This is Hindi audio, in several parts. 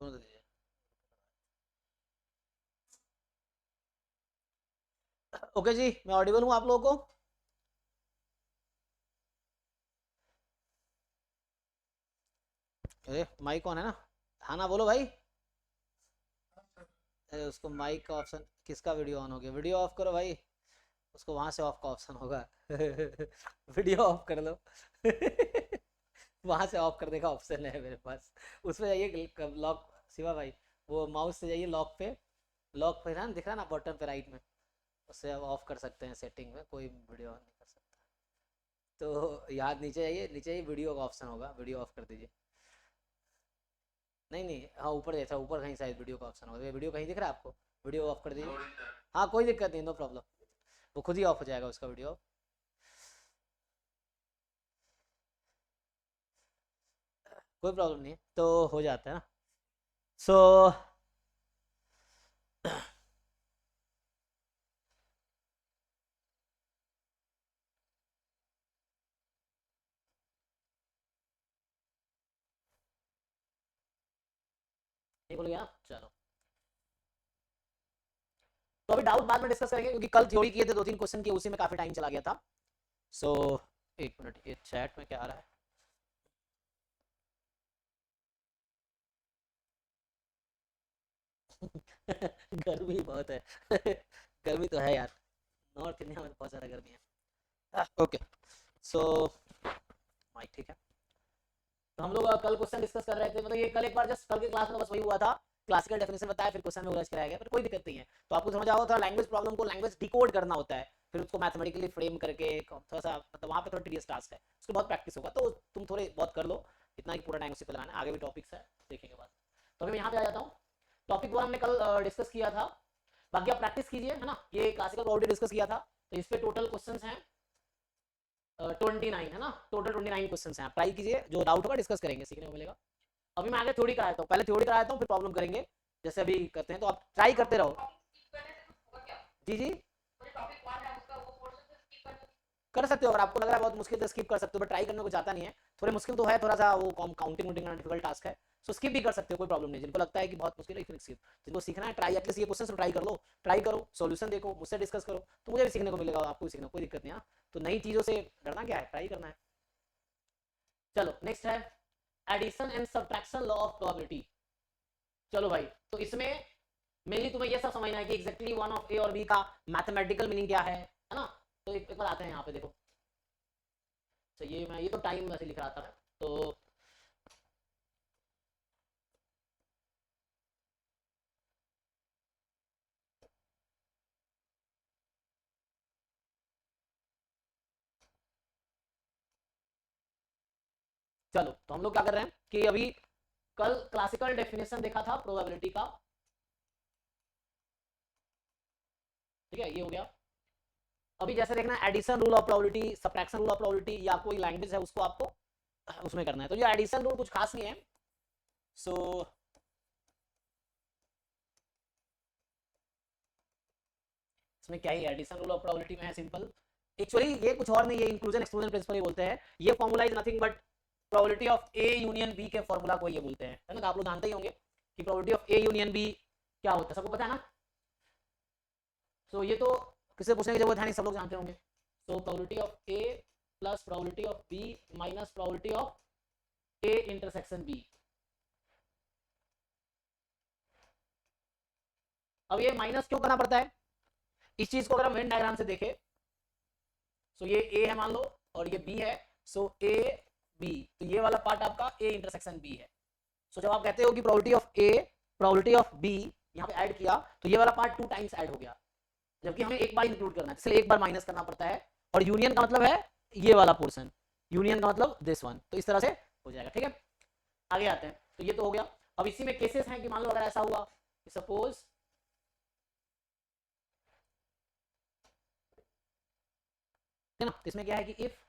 दोनों दे दीजिए। ओके जी, मैं ऑडिबल हूँ आप लोगों को? अरे माइक ऑन है ना? हाँ ना, बोलो भाई। अरे उसको माइक का ऑप्शन, किसका वीडियो ऑन हो गया? वीडियो ऑफ करो भाई। उसको वहां से ऑफ का ऑप्शन होगा। वीडियो ऑफ कर लो। वहां से ऑफ करने का ऑप्शन है मेरे पास। उसमें जाइए लॉक। शिवा भाई, वो माउस से जाइए लॉक पे। लॉक पे ना दिख रहा ना बटन पे राइट में, उससे आप ऑफ कर सकते हैं सेटिंग में, कोई वीडियो ऑन नहीं कर सकता। तो याद नीचे जाइए, नीचे ही वीडियो का ऑप्शन होगा, वीडियो ऑफ कर दीजिए। नहीं नहीं, हाँ ऊपर जैसा, ऊपर कहीं शायद वीडियो का ऑप्शन होगा। वीडियो कहीं दिख रहा है आपको? वीडियो ऑफ कर दीजिए। हाँ कोई दिक्कत नहीं, नो प्रॉब्लम। वो खुद ही ऑफ हो जाएगा उसका वीडियो। कोई प्रॉब्लम नहीं है, तो हो जाता है ना। सो ये बोल गया, चलो। तो अभी डाउट बाद में डिस्कस करेंगे, क्योंकि कल थ्योरी किए थे, 2-3 क्वेश्चन किए, उसी में काफी टाइम चला गया था। सो एक मिनट, ये चैट में क्या आ रहा है? गर्मी बहुत है। गर्मी तो है यार, नॉर्थ इंडिया में बहुत ज़्यादा गर्मी है। ओके, सो माइक ठीक है। तो हम लोग कल क्वेश्चन डिस्कस कर रहे थे, मतलब ये कल एक बार जस्ट कल की क्लास में बस वही हुआ था। क्लासिकल डेफिनेशन बताया, फिर क्वेश्चन में उलझ कराया गया, पर कोई दिक्कत नहीं है। तो आपको समझ आओ, थोड़ा लैंग्वेज प्रॉब्लम को लैंग्वेज डिकोड करना होता है, फिर उसको मैथमेटिकली फ्रेम करके थोड़ा सा, मतलब वहाँ पे थोड़ा टीडियस टास्क है, उसको बहुत प्रैक्टिस होगा, तो तुम थोड़े बहुत कर लो। इतना ही पूरा टाइम उसी पर लगाना है, आगे भी टॉपिक्स है, देखेंगे बाद। तो अभी मैं यहाँ पे आ जाता हूँ। टॉपिक 1 हमने कल डिस्कस किया था, बाकी आप प्रैक्टिस कीजिए, है ना। ये क्लासिकल प्रॉपर्टी डिस्कस किया था, तो इस पे टोटल क्वेश्चंस हैं 29, है ना। टोटल 29 क्वेश्चंस हैं, ट्राई कीजिए, जो डाउट होगा डिस्कस करेंगे, सीखने को मिलेगा। अभी मैं आगे थ्योरी कराता हूँ, पहले थ्योरी कराता हूँ, फिर प्रॉब्लम करेंगे, जैसे अभी करते हैं, तो आप ट्राई करते रहो। जी जी, कर सकते हो, अगर आपको लग रहा है बहुत मुश्किल तो स्किप कर सकते हो, बट ट्राई करने को जाता नहीं है। थोड़े मुश्किल तो है, थोड़ा सा वो काउंटिंग वुटिंग डिफिकल्ट टास्क है, सो स्किप भी कर सकते हो, कोई प्रॉब्लम नहीं। जिनको लगता है कि बहुत मुश्किल है, फिर स्किप। जिनको सीखना है, ट्राई एटलीस्ट ये क्वेश्चन ट्राई कर लो, ट्राई करो, सॉल्यूशन देखो, मुझसे डिस्कस करो, तो मुझे भी सीखने को मिलेगा, आपको भी सीखना, कोई दिक्कत नहीं है। तो नई चीज़ों से डरना क्या है, ट्राई करना है। चलो नेक्स्ट है addition and subtraction law of probability. चलो भाई, तो इसमें मेनली तुम्हें ये सब समझना है कि एग्जैक्टली वन ऑफ ए और बी का मैथमेटिकल मीनिंग क्या है ना। तो एक बार आते हैं यहाँ पे, देखो। तो ये तो टाइम वैसे लिख रहा था, तो चलो, तो हम लोग क्या कर रहे हैं कि अभी कल क्लासिकल डेफिनेशन देखा था प्रोबेबिलिटी का, ठीक है, ये हो गया। अभी जैसे देखना, addition rule of probability, subtraction rule of probability, या कोई लैंग्वेज है उसको आपको उसमें करना है। तो ये एडिशन रूल कुछ खास नहीं है। सो इसमें क्या ही एडिशन रूल ऑफ प्रोबेबिलिटी में है, सिंपल। एक्चुअली ये कुछ और नहीं, ये इंक्लूजन एक्सक्लूजन प्रिंसिपल ही बोलते हैं। ये formula is nothing but probability of A union B के फॉर्मूला को ये बोलते हैं, है ना। तो आप लोग जानते ही होंगे कि probability of A union B क्या होता है, सबको पता है ना। सो ये तो किसी से पूछने की जरूरत है नहीं, सब लोग जानते होंगे। So probability of A plus probability of B minus probability of A intersection B. अब ये माइनस क्यों करना पड़ता है, इस चीज को अगर हम वेन डायग्राम से देखें, सो ये ए है मान लो, और ये बी है। सो ए बी, तो ये वाला पार्ट आपका ए इंटरसेक्शन बी है। सो जब आप कहते हो कि probability of A probability of B यहाँ पे ऐड किया, तो ये वाला पार्ट 2 टाइम्स ऐड हो गया, जबकि हमें एक बार इंक्लूड करना है, इसलिए एक बार माइनस करना पड़ता है। और यूनियन का मतलब है ये वाला पोर्शन, यूनियन का मतलब दिस वन, तो इस तरह से हो जाएगा, ठीक है। आगे आते हैं, तो ये तो हो गया। अब इसी में केसेस हैं कि मान लो अगर ऐसा हुआ, सपोज है ना, तो इसमें क्या है कि if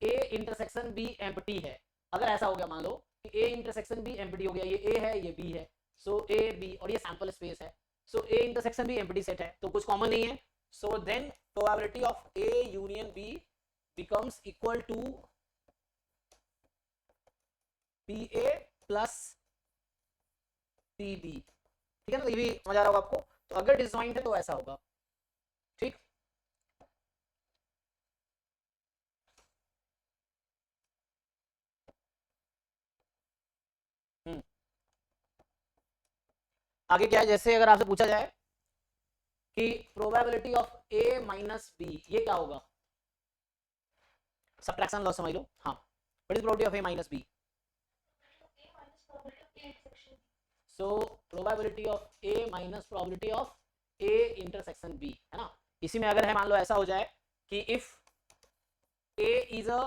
A intersection B empty है, अगर ऐसा हो गया मान लो कि ए इंटरसेक्शन बी एम्प्टी हो गया, ये ए है ये बी है, सो ए बी, और ये सैंपल स्पेस है, so A intersection B empty set है, तो कुछ कॉमन नहीं है। So then probability of A union B becomes equal to P A plus P B, ठीक है ना, तो ये भी समझ आ रहा होगा आपको। तो अगर डिसजॉइंट है तो ऐसा होगा, ठीक। आगे क्या है, जैसे अगर आपसे पूछा जाए कि probability of A minus B, ये क्या होगा, सब्ट्रैक्शन लॉ समझ लो। हाँ, what is probability of A minus B? So probability of A minus probability of A intersection B, है ना। इसी में अगर है, मान लो ऐसा हो जाए कि if A is a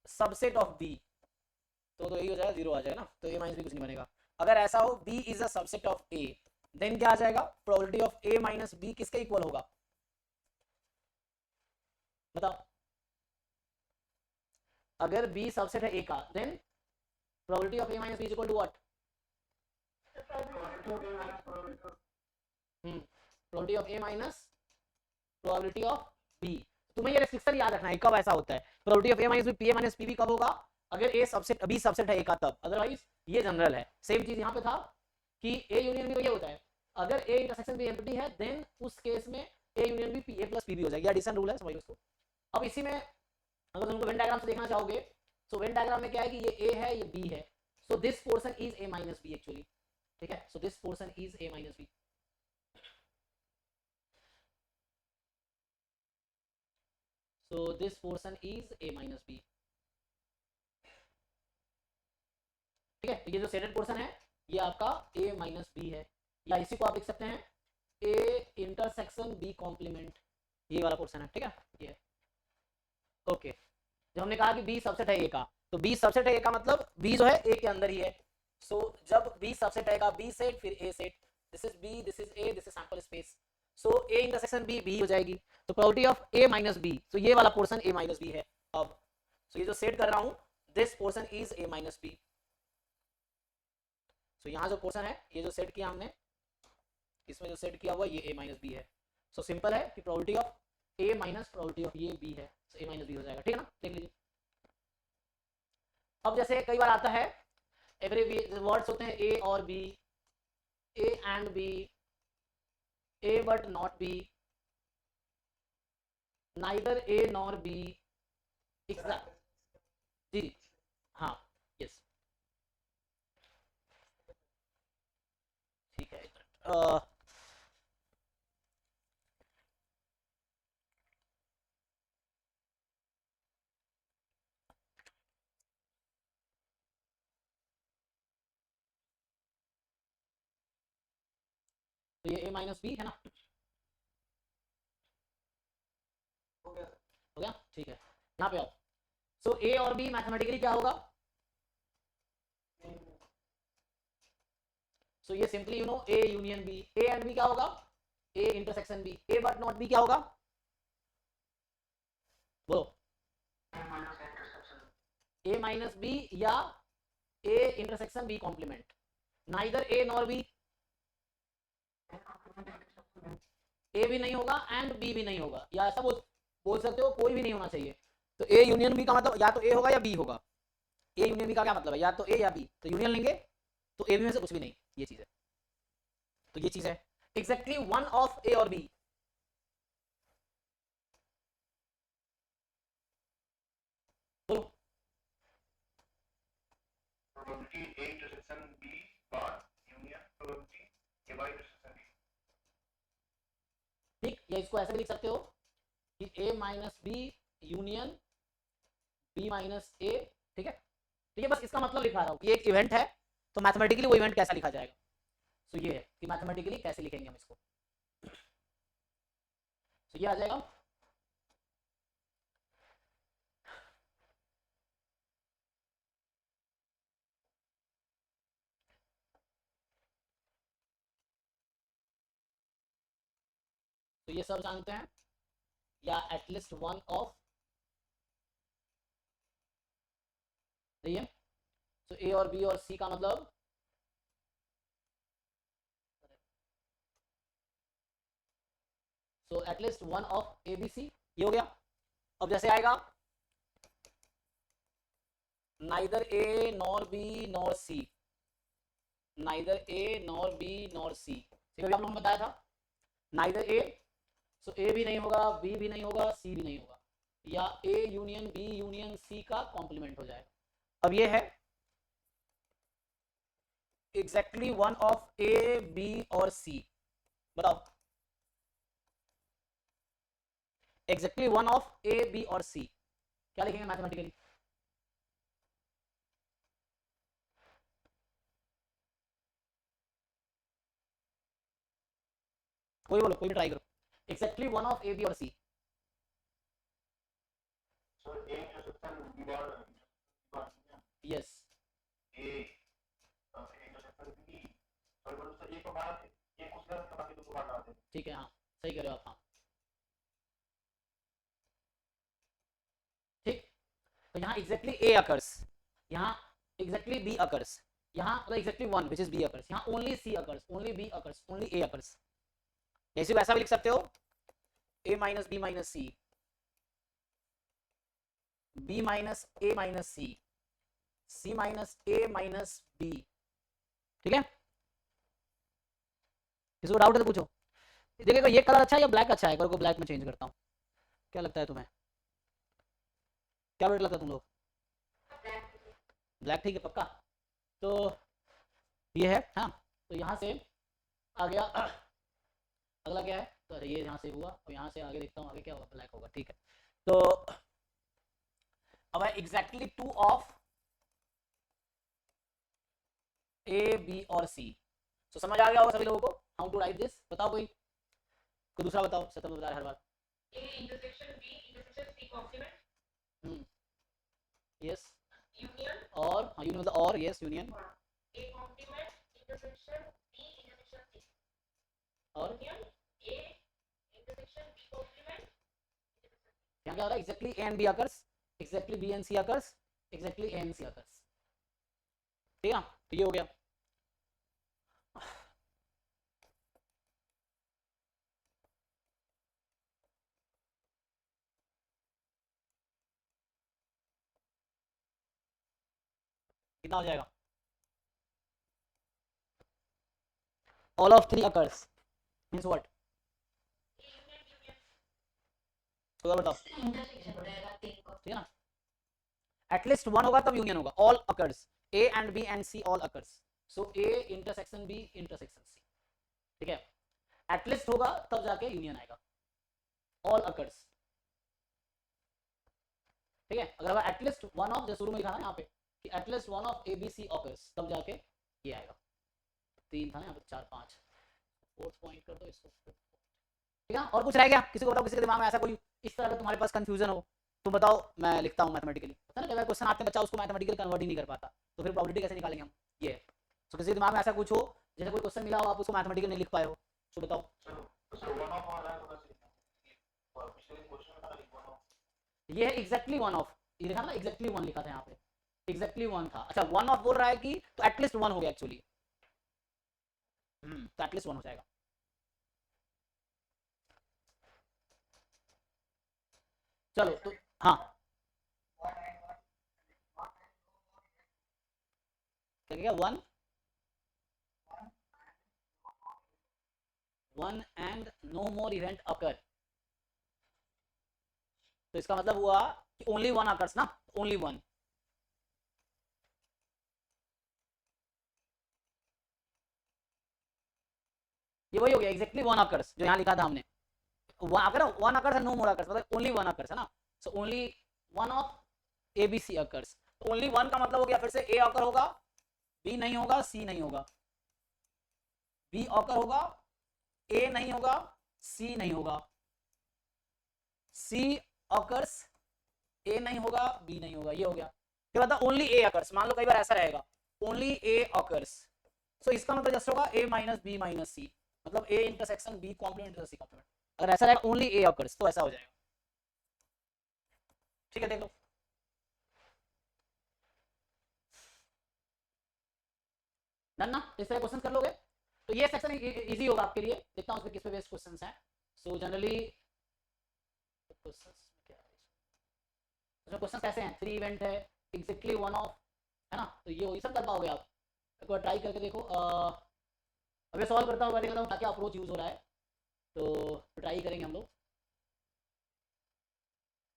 subset of B, तो यही हो जाएगा, जीरो आ जाएगा ना, तो ए माइनस बी कुछ नहीं बनेगा। अगर ऐसा हो B is a subset of A, then क्या आ जाएगा, probability of A minus B किसके इक्वल होगा, बताओ। अगर बी सबसेट है ए का, then probability of A minus B is equal to what, probability of A minus probability of B. तुम्हें ये रेस्ट्रिक्शन याद रखना है, कब ऐसा होता है, probability of A minus B, P A minus P B कब होगा, अगर ए सबसेट, बी सबसेट है ए का तब, अदरवाइज ये जनरल है। सेम चीज यहाँ पे था कि ए यूनियन बी तो ये होता है, अगर ए इंटरसेक्शन बी एम्प्टी है, देन उस केस में A union B, P A plus P B हो जाएगी, एडिशन रूल है, समझ लो उसको। अब इसी में अगर तुमको वेन डायग्राम से देखना चाहोगे, सो वेन डायग्राम में क्या है कि ये ए है, ये बी है, so this portion is A minus B actually, ठीक है, so this portion is A minus B. So this portion is a minus b, ठीक है। ये जो शेडेड पोर्शन है ये आपका a माइनस बी है, या इसी को आप लिख सकते हैं a इंटरसेक्शन b कॉम्प्लीमेंट, ये वाला पोर्शन है, ठीक है, ये ओके। जब हमने कहा कि b सबसेट है a का, तो b सबसेट है a का मतलब b जो है a के अंदर ही है। सो जब b सबसेट है b सेट फिर a set, this is b, this is a, this is sample space, so a intersection b b हो जाएगी, तो probability of a minus b, तो ये वाला पोर्शन a माइनस b है। अब सो ये जो सेट कर रहा हूं, this portion is a minus b, सो यहाँ जो पोर्शन है ये जो सेट किया हमने, इसमें जो सेट किया हुआ ये a माइनस बी है। सो सिंपल है कि probability of a minus probability of ये b है, सो a माइनस बी हो जाएगा, ठीक है ना, देख लीजिए। अब जैसे कई बार आता है एवरी वर्ड्स होते हैं a और b, a and b, a but not b, neither a nor b, exact, जी हाँ, यस, ठीक है। तो ये a माइनस बी है ना, हो गया, ठीक है, यहाँ पे आओ। सो a और b मैथमेटिकली क्या होगा, सो ये simply you know a union b, a and b क्या होगा, a intersection b, a but not b क्या होगा, बोलो, a माइनस b या a intersection b complement, neither a nor b, a भी नहीं होगा एंड b भी नहीं होगा, या ऐसा बोल सकते हो कोई भी नहीं होना चाहिए। तो a यूनियन b का मतलब या तो a होगा या b होगा, a यूनियन b का क्या मतलब है, या तो a या b, तो यूनियन लेंगे तो a b में से कुछ भी नहीं, ये चीज है, तो ये चीज है एग्जैक्टली वन ऑफ a और b। बोलो, probability a intersection b bar union probability a by intersection b, ठीक, या इसको ऐसे भी लिख सकते हो कि a minus B union b minus a, ठीक है, ठीक है, बस इसका मतलब लिखा रहा हूं कि एक इवेंट है, तो मैथमेटिकली वो इवेंट कैसा लिखा जाएगा, सो ये है कि मैथमेटिकली कैसे लिखेंगे हम इसको, सो ये आ जाएगा। तो ये सब जानते हैं, या एटलीस्ट वन ऑफ, सही है। तो ए और बी और सी का मतलब, so at least one of A B C, ये हो गया। अब जैसे आएगा neither A nor B nor C, neither A nor B nor C, ठीक है, आप लोगों ने बताया था नाइदर ए, सो ए भी नहीं होगा, बी भी नहीं होगा, सी भी नहीं होगा, या A union B union C का कॉम्प्लीमेंट हो जाएगा। अब ये है exactly one of A B और सी, बताओ exactly one of A B और सी क्या लिखेंगे मैथमेटिकली? कोई बोलो, कोई भी ट्राई करो, exactly one of A B और सी। यस ठीक है, हाँ सही कह रहे हो आप, हाँ ठीक। तो यहाँ एग्जैक्टली ए अकर्स, यहाँ एग्जैक्टली बी अकर्स, यहाँ मतलब exactly one which is B occurs, यहाँ only C occurs, only B occurs, only A occurs. ऐसे वैसा भी लिख सकते हो A minus B minus C, B minus A minus C, C minus A minus B, ठीक है। किसी को डाउट है तो पूछो। देखिएगा ये कलर अच्छा है या ब्लैक अच्छा है, कलर को ब्लैक में चेंज करता हूँ, क्या लगता है तुम्हें, क्या बेटर लगता है तुम लोग? ब्लैक ठीक है पक्का। तो ये है, हाँ तो यहाँ से आ गया अगला क्या है, तो ये यहाँ से हुआ और यहाँ से आगे देखता हूँ आगे क्या होगा, ब्लैक होगा, ठीक है। तो अब है exactly two of A B और सी, तो समझ आ गया होगा सभी लोगों को हाउ टू राइट दिस, बताओ कोई दूसरा बताओ, सत्य बता रहा है हर बार। A intersection B intersection C complement yes union और हाँ यूनियन मतलब और, yes union A complement intersection B intersection C और union A intersection B complement यहाँ क्या हो रहा है, exactly A and B occurs, exactly B and C occurs, exactly A and C occurs, ठीक है। तो ये हो गया। कितना हो जाएगा, all of three occurs means what, तो बताओ intersection हो जाएगा तीन को, ठीक है ना, एटलीस्ट वन होगा तब यूनियन होगा, all occurs a and b and c all occurs, so a intersection b intersection c, ठीक है, एटलीस्ट होगा तब जाके यूनियन आएगा, all occurs, ठीक है। अगर एटलीस्ट वन ऑफ, जैसे शुरू में लिखा ना यहाँ पे कि at least one of A B C occurs तब जाके ये आएगा, तीन था ना यहाँ पे, चार पांच, फोर्थ पॉइंट कर दो इसको, ठीक है। और कुछ रह गया किसी को बताओ, किसी के दिमाग में ऐसा कोई इस तरह का तुम्हारे पास कंफ्यूजन हो तो बताओ, मैं लिखता हूँ मैथमेटिकली, पता ना क्वेश्चन आते हैं बच्चा उसको मैथमेटिकली कन्वर्ट ही नहीं कर पाता, तो फिर प्रोबेबिलिटी कैसे निकालेंगे हम, ये तो किसी दिमाग में ऐसा कुछ हो, जैसे कोई क्वेश्चन मिला हो आप उसको मैथमेटिकली नहीं लिख पाए हो, तो बताओ। ये है एग्जैक्टली वन ऑफ, ये लिखा ना एग्जैक्टली वन लिखा था यहाँ पे, एग्जैक्टली वन था, अच्छा वन ऑफ बोल रहा है कि तो एटलीस्ट वन हो गया एक्चुअली, तो एटलीस्ट वन हो जाएगा। चलो तो हाँ क्या one one and no more event occur, तो इसका मतलब हुआ कि ओनली वन अकर्स ना, ओनली वन, ये वही हो गया एग्जैक्टली वन अकर्स जो यहाँ लिखा था हमने, अगर वन अकर्स है नो मोर अकर्स, मतलब ओनली वन अकर्स है ना, so only one of A B C occurs, only one का मतलब हो गया फिर से ए अकर होगा, बी नहीं होगा, सी नहीं होगा, बी अकर होगा, ए नहीं होगा, सी नहीं होगा, सी अकर्स, ए नहीं होगा, बी नहीं होगा, ये हो गया। फिर बता ओनली ए अकर्स, मान लो कई बार ऐसा रहेगा ओनली ए अकर्स, सो इसका मतलब जस्ट होगा A minus B minus C, मतलब A intersection B complement C complement, अगर ऐसा रहेगा ओनली ए अकर्स तो ऐसा हो जाएगा, ठीक है। देख लो डन ना, इस तरह क्वेश्चन कर लोगे तो ये सेक्शन इजी होगा आपके लिए, देखता हूँ उसमें किस पे बेस्ड क्वेश्चंस हैं। सो जनरली क्वेश्चंस क्या है इसमें, क्वेश्चन कैसे हैं, थ्री इवेंट है, एग्जैक्टली वन ऑफ, है ना, तो ये वही सब कर पाओगे आप, एक बार ट्राई करके देखो। अब ये सॉल्व करता हूँ, बताता हूँ क्या क्या अप्रोच यूज हो रहा है, तो ट्राई करेंगे हम लोग।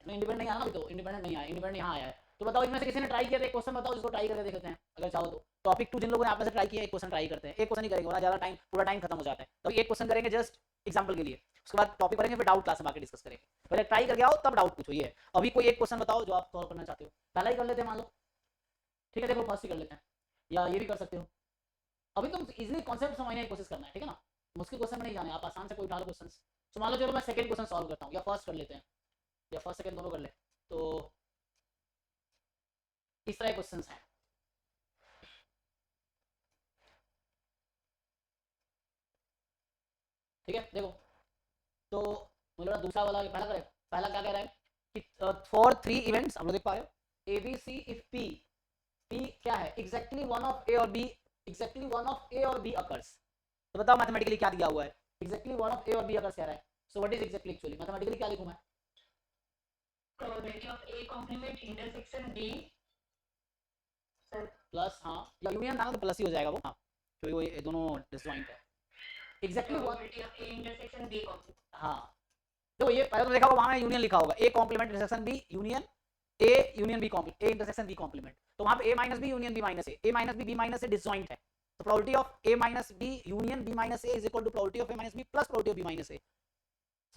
इंडिपेंडेंट नहीं आया ना, तो इंडिपेंडेंट नहीं आया, इंडिपेंडेंट यहाँ आया है। तो बताओ इनमें से किसी ने ट्राई किया था? एक क्वेश्चन बताओ जिसको ट्राई करके देखते हैं अगर चाहो तो। टॉपिक 2 जिन लोगों ने आप में से ट्राई किया, एक क्वेश्चन ट्राई करते हैं। एक क्वेश्चन ही करेंगे, वरना ज्यादा टाइम, पूरा टाइम खत्म हो जाता है। तो एक क्वेश्चन करेंगे जस्ट एग्जांपल के लिए, उसके बाद टॉपिक करेंगे, फिर डाउट क्लास में आके डिस्कस करेंगे। पहले ट्राई करके आओ तब डाउट पूछो। ये है अभी कोई एक क्वेश्चन बताओ जो आप सॉल्व करना चाहते हो। पहला ही कर लेते हैं मान लो, ठीक है? देखो फर्स्ट ही कर लेते हैं, या ये भी कर सकते हो। अभी तुम इजीली कॉन्सेप्ट समझने की कोशिश करना है, ठीक है ना? मुश्किल क्वेश्चन में नहीं जाने, आप आसान से कोई उठा लो क्वेश्चन। तो मान लो चलो मैं सेकंड क्वेश्चन सॉल्व करता हूँ, या फर्स्ट कर लेते हैं, या फर्स्ट सेकंड दोनों कर ले। तो इस तरह क्वेश्चंस हैं, ठीक है? देखो तो मुझे दूसरा वाला पहला करें। पहला क्या कह रहा है कि फॉर 3 इवेंट्स, हम लोग देख पा रहे हो, ABC इफ P क्या है? एग्जैक्टली वन ऑफ A और B, exactly one of A और B अकर्स। तो बताओ मैथमेटिकली क्या दिया हुआ है? एग्जैक्टली वन ऑफ A और B अकर्स कह रहा है। सो what is exactly, actually mathematically क्या लिखूं मैं? Probability of A complement intersection B plus, हाँ, या यूनियन था ना तो प्लस ही हो जाएगा वो, हाँ, क्योंकि वो ये दोनों डिसजॉइंट है। Exactly one, probability of A intersection B complement. हाँ, तो ये पहले तो देखा होगा, वहां में यूनियन लिखा होगा, A complement intersection B union A union B complement, A intersection B complement. तो वहां पे A minus B union B minus A minus B minus A disjoint है। तो probability of A minus B union B minus A is equal to probability of A minus B plus probability of B minus A।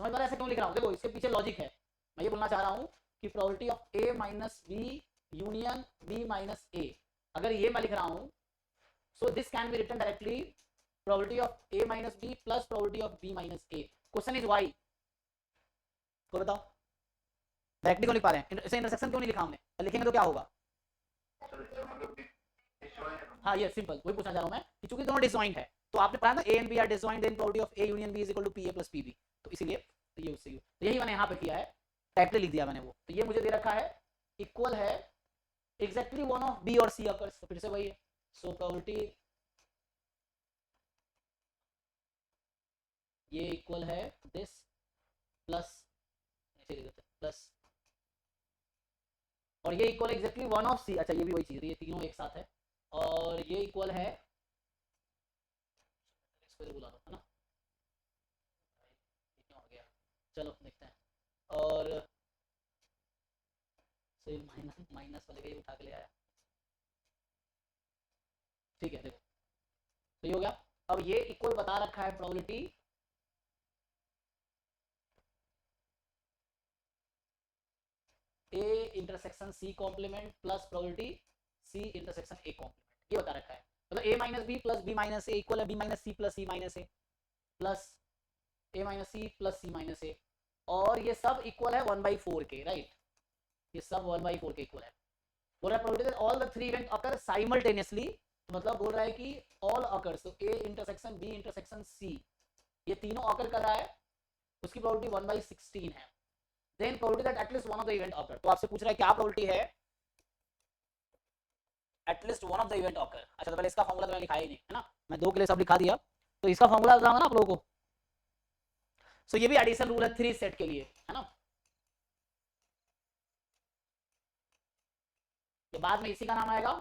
समझ पा रहे ऐसे क्यों लिख रहा हूँ? देखो इसके पीछे लॉजिक है। मैं ये बोलना चाह रहा हूँ कि probability of A minus B union B minus A, अगर ये मैं लिख रहा हूँ, so this can be written directly probability of A minus B plus probability of B minus A। Question is why, को बताओ डायरेक्टली क्यों लिख पा रहे हैं? इसे इंटरसेक्शन क्यों नहीं लिखा हमने? लिखेंगे तो क्या होगा? हाँ ये सिंपल, वही पूछना चाह रहा हूँ मैं कि चूंकि दोनों डिसजॉइंट है, तो आपने पढ़ा ना A and B are disjoint, then probability of A union B is equal to PA plus PB। तो इसीलिए तो ये उससे, तो यही मैंने यहाँ पे किया है, डायरेक्टली लिख दिया मैंने वो। तो ये मुझे दे रखा है इक्वल है एग्जैक्टली वन ऑफ B और C अकर्स। तो फिर से वही है, सो प्रोबेबिलिटी ये इक्वल है दिस प्लस, ऐसे लिख देते हैं प्लस, और ये equal exactly one of C। अच्छा ये भी वही चीज, ये तीनों एक साथ है, और ये इक्वल है, इसको बुला दो, है ना? क्या हो गया, चलो देखते हैं। और माइनस माइनस वाले का उठा के ले आया, ठीक है? देखो तो ये हो गया। अब ये इक्वल बता रखा है probability A intersection C complement plus probability C intersection A complement, ये बता रखा है। मतलब A minus B plus B minus A equal है B minus C plus C minus A plus A minus C plus C minus A, और ये सब इक्वल है 1/4 के, राइट? ये सब 1/4 के इक्वल है। बोल रहा है probability that all the 3 event occur simultaneously, तो मतलब बोल रहा है कि ऑल अकर्स, तो A intersection B intersection C ये तीनों अकर कर रहा है, उसकी प्रोबेबिलिटी 1/16 है। Then probability that at least one of the event occur, तो आपसे पूछ रहा है क्या प्रोबेबिलिटी है at least one of the event occur. अच्छा तो पहले इसका फॉर्मूला तो मैंने लिखा ही नहीं, है ना? मैं 2 के लिए सब लिखा दिया, तो इसका फॉर्मूला बताऊंगा ना आप लोगों को। सो ये भी एडिशन रूल है 3 सेट के लिए, है ना? ये बाद में इसी का नाम आएगा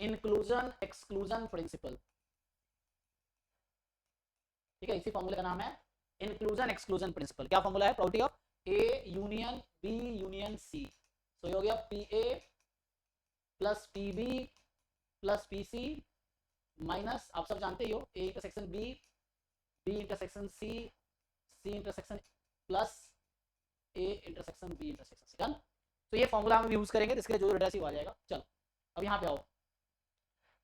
इंक्लूजन एक्सक्लूजन प्रिंसिपल, ठीक है? इसी फॉर्मूले का नाम है इंक्लूजन एक्सक्लूजन प्रिंसिपल। क्या फॉर्मूला है? Probability of A union B union C। सो ये हो गया PA plus PB plus PC minus, आप सब जानते ही हो, A intersection B B intersection C C intersection plus A intersection B intersection C। Done? तो ये फॉर्मूला हम यूज करेंगे, इसके लिए जो रिलेटिव आ जाएगा। चलो अब यहाँ पे आओ,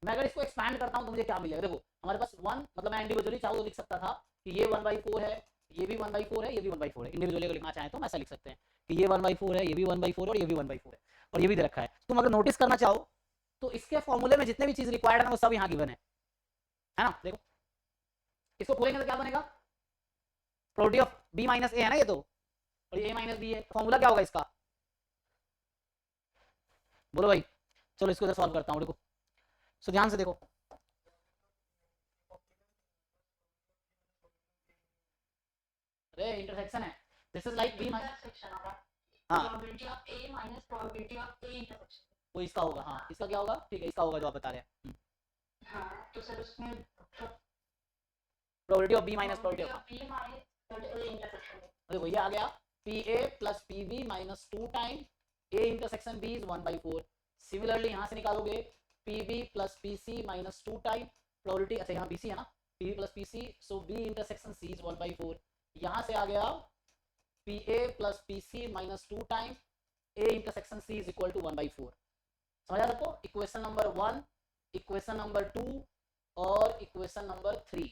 मैं अगर इसको एक्सपैंड करता हूँ तो मुझे क्या मिलेगा? देखो हमारे पास 1, मतलब मैं इंडिविजुअली चाहूँ तो लिख सकता था कि ये 1/4 है, ये भी 1/4 है, ये भी 1/4 है। इंडिविजुअली अगर लिखना चाहें तो ऐसा लिख सकते हैं कि ये 1/4 है, ये भी 1/4 और ये भी 1/4 है, और ये भी दे रखा है। तुम अगर नोटिस करना चाहो तो इसके फॉर्मूले में जितने भी चीज रिक्वायर्ड है ना वो सब यहाँ गिवन है ना? देखो इसको खोलेंगे तो क्या बनेगा? Probability of B minus A है ना ये, तो और ये A माइनस B है। फॉर्मूला क्या होगा इसका? बोलो भाई। चलो इसको सॉल्व करता हूँ, देखो सो ध्यान से देखो, अरे इंटरसेक्शन है, this is like B minus, Intersection होगा। हाँ Probability of A minus probability of A intersection. वो इसका होगा, हाँ इसका क्या होगा? ठीक है इसका होगा जो आप बता रहे हैं। हाँ तो सर उसमें probability of B minus probability of, B minus intersection देखो ये आ गया P A plus P B minus 2 time A intersection B is 1/4। Similarly यहाँ से निकालोगे P B plus P C minus 2 time probability, अच्छा यहाँ बी सी है ना, P B plus P C, so B intersection C is 1/4। यहाँ से आ गया P A plus P C minus 2 time A intersection C is equal to 1/4। समझा सबको? इक्वेशन नंबर 1, इक्वेशन नंबर 2 और इक्वेशन नंबर 3।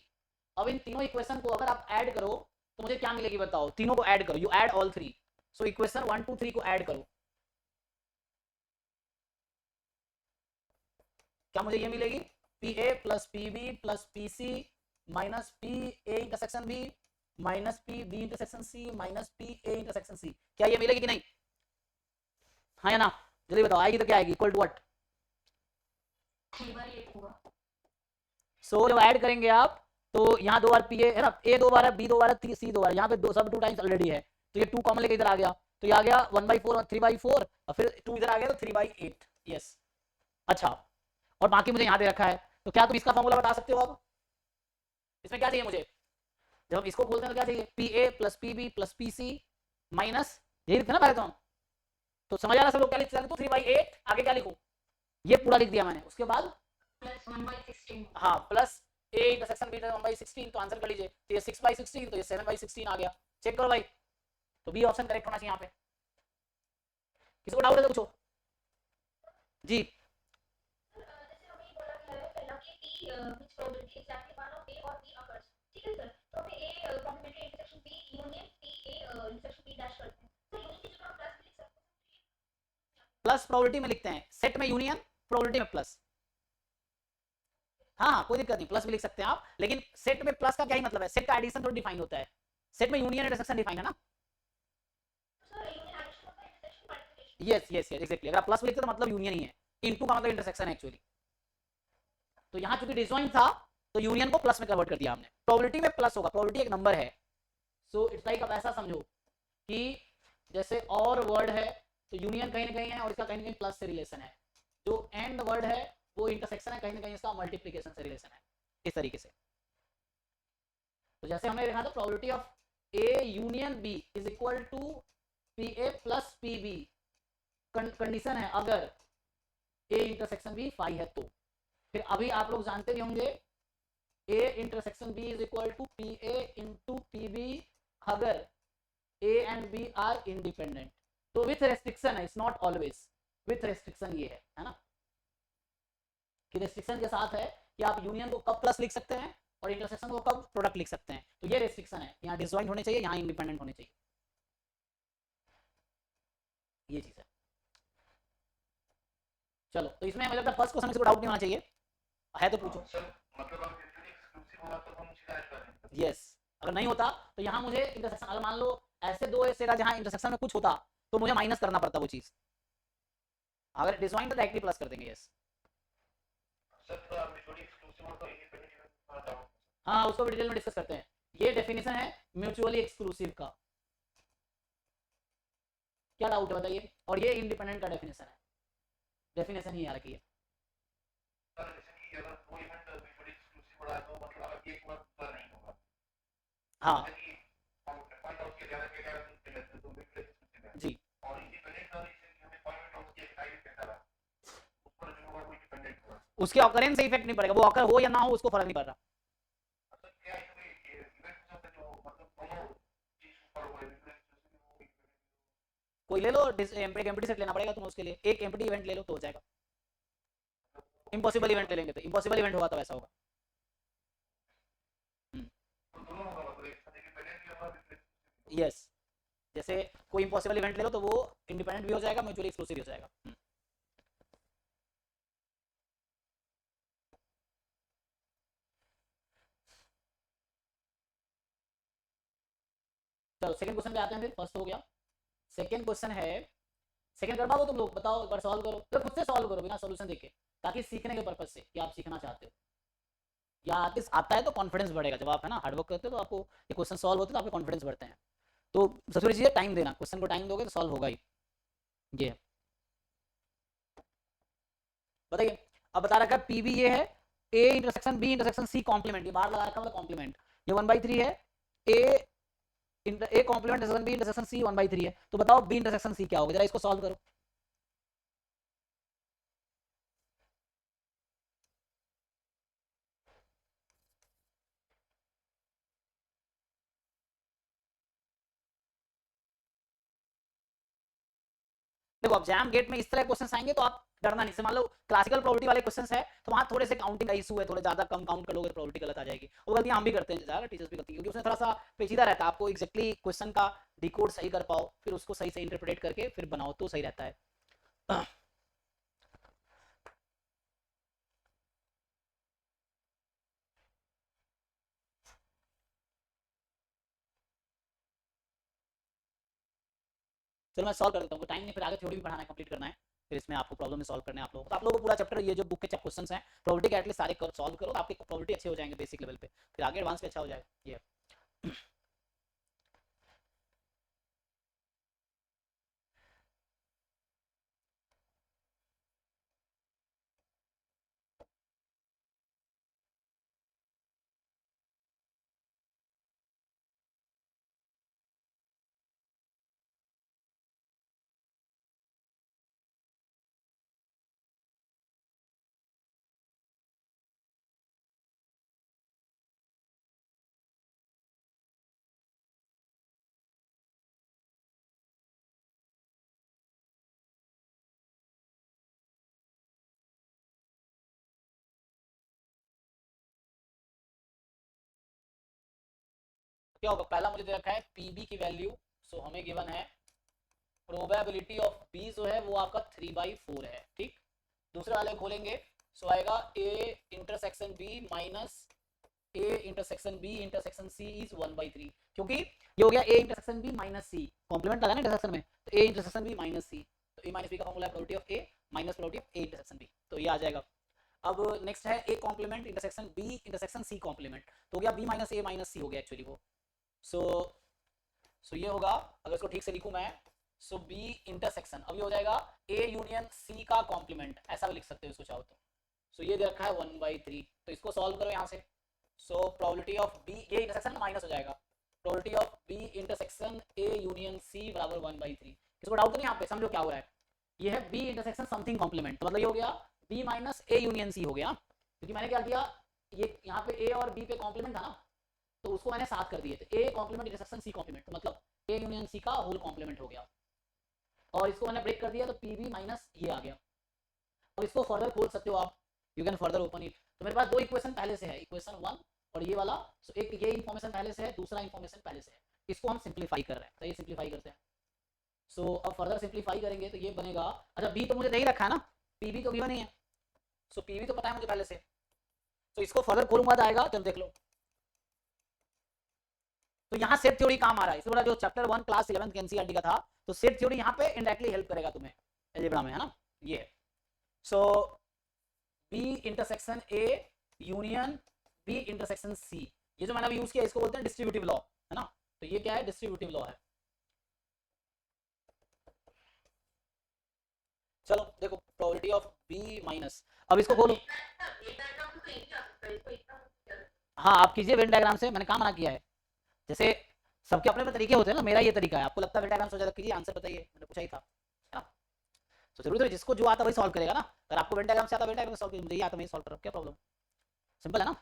अब इन तीनों इक्वेशन को अगर आप ऐड करो तो मुझे क्या मिलेगी बताओ? तीनों को ऐड करो, you add all three. So equation 1 2 3 को ऐड करो, क्या मुझे ये मिलेगी? P A plus P B plus P C minus P A intersection B minus P B intersection C minus P A intersection C. क्या ये मिलेगी कि नहीं? हाँ या ना? जल्दी बताओ, आएगी तो क्या आएगी? Equal to what? 3/8 होगा। सो जब ऐड करेंगे आप तो यहाँ 2 बार पी ए है ना, ए 2 बार है, बी 2 बार है, सी 2 बार, यहाँ पे दो सब 2 टाइम्स ऑलरेडी है, तो ये 2 कॉमन लेके इधर आ गया, तो ये आ गया 1/4 और 3/4 और फिर 2 इधर आ गया तो 3/8। यस, अच्छा, और बाकी मुझे यहाँ दे रखा है, तो क्या तुम इसका फॉर्मूला बता सकते हो? अब इसमें क्या चाहिए मुझे? जब हम इसको बोलते हैं तो क्या चाहिए? P A plus P B plus P C minus, यही लिखते ना पहले तो हम, तो समझ आ रहा सब लोग क्या लिख सकते? 3/8 आगे क्या लिखूं? ये पूरा लिख दिया मैंने, उसके बाद प्लस 1/16, हाँ प्लस ए इंटरसेक्शन बी 1/16, तो आंसर कर लीजिए, तो ये 6/16, तो ये 7/16 आ गया। चेक करो भाई, तो बी ऑप्शन करेक्ट होना चाहिए यहाँ पे। किसी को डाउट है तो पूछो जी। जैसे हमें ये बोला गया है पहला कि p which probability exactly one of a और b occurs, ठीक है सर, तो हमें a complementary intersection b union p a intersection b dash करते हैं, तो यूनियन की जगह हम प्लस लिख सकते हैं। प्लस प्रोबेबिलिटी में लिखते हैं, सेट में यूनियन, प्रोबेबिलिटी में प्लस। हाँ कोई दिक्कत नहीं, प्लस भी लिख सकते हैं आप, लेकिन सेट में प्लस का क्या ही मतलब है? सेट का एडिशन थोड़ा डिफाइन होता है, सेट में यूनियन इंटरसेक्शन डिफाइन है ना। यस यस यस एग्जैक्टली, अगर आप प्लस लिखते तो मतलब यूनियन ही है, इनटू का मतलब इंटरसेक्शन है एक्चुअली। तो यहाँ चूंकि डिसजॉइंट था तो यूनियन को प्लस में कन्वर्ट कर दिया हमने। प्रोबेबिलिटी में प्लस होगा, प्रोबेबिलिटी एक नंबर है, सो इट्स लाइक आप ऐसा समझो कि जैसे और वर्ड है तो यूनियन कहीं ना कहीं है और इसका कहीं ना कहीं प्लस से रिलेशन है, जो एंड वर्ड है वो इंटरसेक्शन है, कहीं ना कहीं इसका मल्टीप्लीकेशन से रिलेशन है, इस तरीके से। तो जैसे हमने देखा था probability of A union B is equal to P A plus P B, condition है अगर ए इंटरसेक्शन बी फाई है तो। फिर अभी आप लोग जानते भी होंगे A intersection B is equal to P A into P B अगर A and B are independent. तो विथ रेस्ट्रिक्शन है, it's not always, with restriction ये है ना, कि रेस्ट्रिक्शन के साथ है कि आप यूनियन को कब प्लस लिख सकते हैं और इंटरसेक्शन को कब प्रोडक्ट लिख सकते हैं। तो ये रेस्ट्रिक्शन है, यहाँ डिसजॉइंट होने चाहिए, यहाँ इंडिपेंडेंट होने चाहिए, ये चीज है। चलो तो इसमें मुझे लगता है फर्स्ट क्वेश्चन में डाउट नहीं होना चाहिए, है तो पूछो। यस, अगर नहीं होता तो यहाँ मुझे इंटरसेक्शन, अगर मान लो ऐसे दो ऐसे का जहाँ इंटरसेक्शन में कुछ होता तो मुझे माइनस करना पड़ता वो चीज, अगर डिसजॉइंट तो डायरेक्टली प्लस कर देंगे। यस हाँ, उसको भी डिटेल में डिस्कस करते हैं। ये डेफिनेशन है म्यूचुअली एक्सक्लूसिव का, क्या डाउट है बताइए? और ये इंडिपेंडेंट का डेफिनेशन है, डेफिनेशन ही याद रखिए। हाँ जी, उसके ऑकरेंस से इफेक्ट नहीं पड़ेगा, वो ऑकर हो या ना हो उसको फर्क नहीं पड़ रहा। कोई ले लो, एक एम्प्टी सेट लेना पड़ेगा तुम्हें उसके लिए, एक एम्प्टी इवेंट ले लो तो हो जाएगा। इम्पॉसिबल इवेंट ले लेंगे तो इम्पॉसिबल इवेंट होगा तो ऐसा होगा। यस, जैसे कोई इम्पॉसिबल इवेंट ले लो तो वो इंडिपेंडेंट भी हो जाएगा, म्यूचुअली एक्सक्लूसिव भी हो जाएगा। चलो सेकंड क्वेश्चन पे आते हैं, फिर फर्स्ट हो गया, सेकंड क्वेश्चन है, सेकंड कर पाओ तुम लोग? बताओ एक बार, सॉल्व करो तो खुद से सॉल्व करो बिना सॉल्यूशन देखे, ताकि सीखने के पर्पज से कि आप सीखना चाहते हो, या आता है तो कॉन्फिडेंस बढ़ेगा। जब आप है ना हार्डवर्क करते हो तो आपको ये क्वेश्चन सॉल्व होते हैं तो आपके कॉन्फिडेंस बढ़ते हैं। तो सबसे बड़ी चीज़ है टाइम देना, क्वेश्चन को टाइम दोगे तो सॉल्व होगा ही। ये है, बताइए, अब बता रखा है पी भी ये है A intersection B intersection C complement, ये बाहर लगा रखा है कॉम्प्लीमेंट, ये 1/3 है, A A complement intersection B intersection C 1/3 है, तो बताओ बी इंटरसेक्शन सी क्या होगा, जरा इसको सॉल्व करो। देखो अब जैम गेट में इस तरह क्वेश्चन आएंगे तो आप डरना नहीं, मान लो क्लासिकल प्रोबेबिलिटी वाले क्वेश्चन है तो वहां थोड़े से काउंटिंग का इशू है, थोड़े ज्यादा कम काउंट कर लोगे तो प्रोबेबिलिटी गलत आ जाएगी, वो गलती हम भी करते हैं, ज्यादा टीचर्स भी करती हैं, क्योंकि उसमें थोड़ा सा पेचीदा रहता है, आपको एक्जैक्टली क्वेश्चन का डिकोड सही कर पाओ, फिर उसको सही से इंटरप्रेट करके फिर बनाओ तो सही रहता है। चलो मैं सॉल्व कर देता हूँ, टाइम नहीं, फिर आगे थ्योरी भी पढ़ाना है, कंप्लीट करना है, फिर इसमें आपको प्रॉब्लम में सॉल्व करने हैं आप लोगों को, तो आप लोगों को पूरा चैप्टर ये जो बुक के क्वेश्चन हैं प्रोबेबिलिटी के एटलीस्ट सारे सॉल्व करो, आपके प्रोबेबिलिटी अच्छे हो जाएंगे बेसिक लेवल पे, फिर आगे एडवांस पे अच्छा हो जाएगा ये। क्या होगा, पहला मुझे दे रखा है पीबी की वैल्यू, सो हमें गिवन है प्रोबेबिलिटी ऑफ बी जो है वो आपका 3/4 है, ठीक। दूसरे वाले खोलेंगे सो आएगा A intersection B minus A intersection B intersection C is 1/3, क्योंकि ये हो गया A intersection B minus C, complement लगा ना इंटरसेक्शन में, तो A intersection B minus C, तो ए माइनस बी का फॉर्मूला है probability of A minus probability of A intersection B, तो ये आ जाएगा। अब नेक्स्ट है A complement intersection B intersection C complement, तो हो गया बी माइनस ए माइनस सी हो गया एक्चुअली वो, सो ये होगा, अगर इसको ठीक से लिखूं मैं, सो बी इंटरसेक्शन, अब ये हो जाएगा ए यूनियन सी का कॉम्प्लीमेंट, ऐसा भी लिख सकते हो इसको चाहो तो, सो ये दे रखा है 1/3, तो इसको सॉल्व करो यहाँ से, सो प्रोबेबिलिटी ऑफ बी, ये इंटरसेक्शन माइनस हो जाएगा, probability of B intersection A union C बराबर 1/3, इसको डाउट तो नहीं यहाँ पे, समझो क्या हो रहा है, ये है बी इंटरसेक्शन समथिंग कॉम्प्लीमेंट, तो मतलब ये हो गया B minus A union C हो गया, क्योंकि मैंने क्या किया, ये यहाँ पे ए और बी पे कॉम्प्लीमेंट था ना, तो उसको मैंने साथ कर दिए थे, A complement intersection C complement, तो मतलब ए यूनियन सी का होल कॉम्प्लीमेंट हो गया, और इसको मैंने ब्रेक कर दिया तो पी बी माइनस ये आ गया। अब इसको फर्दर खोल सकते हो आप, you can further open it, तो मेरे पास दो इक्वेशन पहले से है, इक्वेशन 1 और ये वाला, सो एक ये इन्फॉर्मेशन पहले से है, दूसरा इन्फॉर्मेशन पहले से है, इसको हम सिंप्लीफाई कर रहे हैं, तो ये सिंप्लीफाई करते हैं, सो अब फर्दर सिंप्लीफाई करेंगे तो ये बनेगा, अच्छा बी तो मुझे नहीं रखा है ना, पी बी तो गिवन नहीं है, सो पी बी तो पता है मुझे पहले से, तो इसको फर्दर खोलूंगा तो आएगा, चलो देख लो, तो यहाँ सेट थ्योरी काम आ रहा है, इससे बड़ा जो चैप्टर 1 क्लास 11 एनसीईआरटी का था, तो सेट थ्योरी यहाँ पे इनडायरेक्टली हेल्प करेगा तुम्हें अलजेब्रा में, है ना, ये so B intersection A union B intersection C, ये जो मैंने अभी यूज किया इसको बोलते हैं डिस्ट्रीब्यूटिव लॉ, है ना, तो ये क्या है, डिस्ट्रीब्यूटिव लॉ है। चलो देखो प्रोबेबिलिटी ऑफ बी माइनस, अब इसको खोलो, हाँ आप कीजिए वेन डायग्राम से, मैंने काम मना किया है, जैसे सबके अपने अपने तरीके होते हैं ना, मेरा ये तरीका है, आपको लगता है वेन डायग्राम से हो जाता, कीजिए, आंसर बताइए, मैंने पूछा ही था, है ना, तो जरूरी है जिसको जो आता वही सॉल्व करेगा ना, अगर आपको वेन डायग्राम से आता वेन डायग्राम से सॉल्व कीजिए, मुझे ये आता मैं सॉल्व कर रहा हूँ, क्या प्रॉब्लम, सिंपल है ना।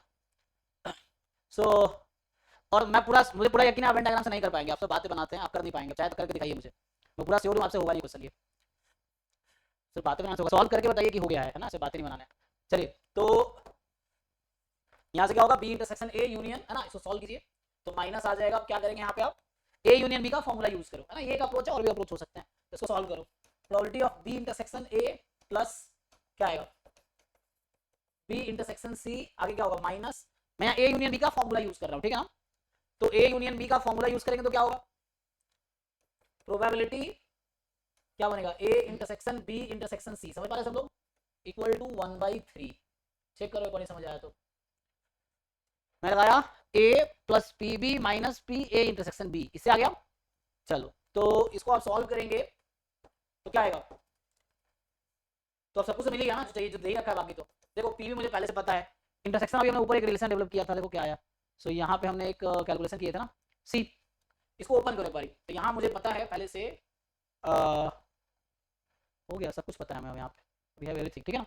सो और मैं पूरा, मुझे पूरा यकीन है आप वेन डायग्राम से नहीं कर पाएंगे, आप सब बातें बनाते हैं, आप कर नहीं पाएंगे, चाहे तो करके दिखाइए मुझे, मैं पूरा श्योर हूँ आपसे होगा नहीं क्वेश्चन ये, सिर्फ बातें बनाना होगा, सॉल्व करके बताइए कि हो गया है ना, सिर्फ बातें नहीं बनाना है। चलिए तो यहाँ से क्या होगा, बी इंटरसेक्शन ए यूनियन, है ना, इसको सॉल्व कीजिए, तो माइनस आ जाएगा, क्या करेंगे यहाँ पे आप ए यूनियन बी का फॉर्मूला यूज करो, है ना, ये एक अप्रोच है, और भी अप्रोच हो सकते हैं, तो इसको सॉल्व करो, probability of B intersection A plus क्या आएगा बी इंटरसेक्शन सी, आगे क्या होगा माइनस, मैं यहाँ ए यूनियन बी का फॉर्मूला यूज कर रहा हूँ, ठीक है ना, तो ए यूनियन बी का फॉर्मूला यूज करेंगे तो क्या होगा, प्रोबेबिलिटी क्या बनेगा, A intersection B intersection C, समझ पा रहे सब लोग, इक्वल टू 1/3, चेक करो एक बार समझ आया तो, मैं लगाया a plus P B minus P A intersection B, इससे आ गया, चलो तो इसको आप सॉल्व करेंगे तो क्या आएगा, तो अब सब कुछ मिल गया ना जो चाहिए, जो दे रखा है बाकी, तो देखो पी बी मुझे पहले से पता है, इंटरसेक्शन अभी हमने ऊपर एक रिलेशन डेवलप किया था, देखो क्या आया। सो यहाँ पे हमने एक कैलकुलेशन किए थे ना, सी इसको ओपन करो एक बारी। तो यहाँ मुझे पता है पहले से हो गया सब कुछ पता है हमें यहाँ पे, वी हैव एवरीथिंग, ठीक है ना,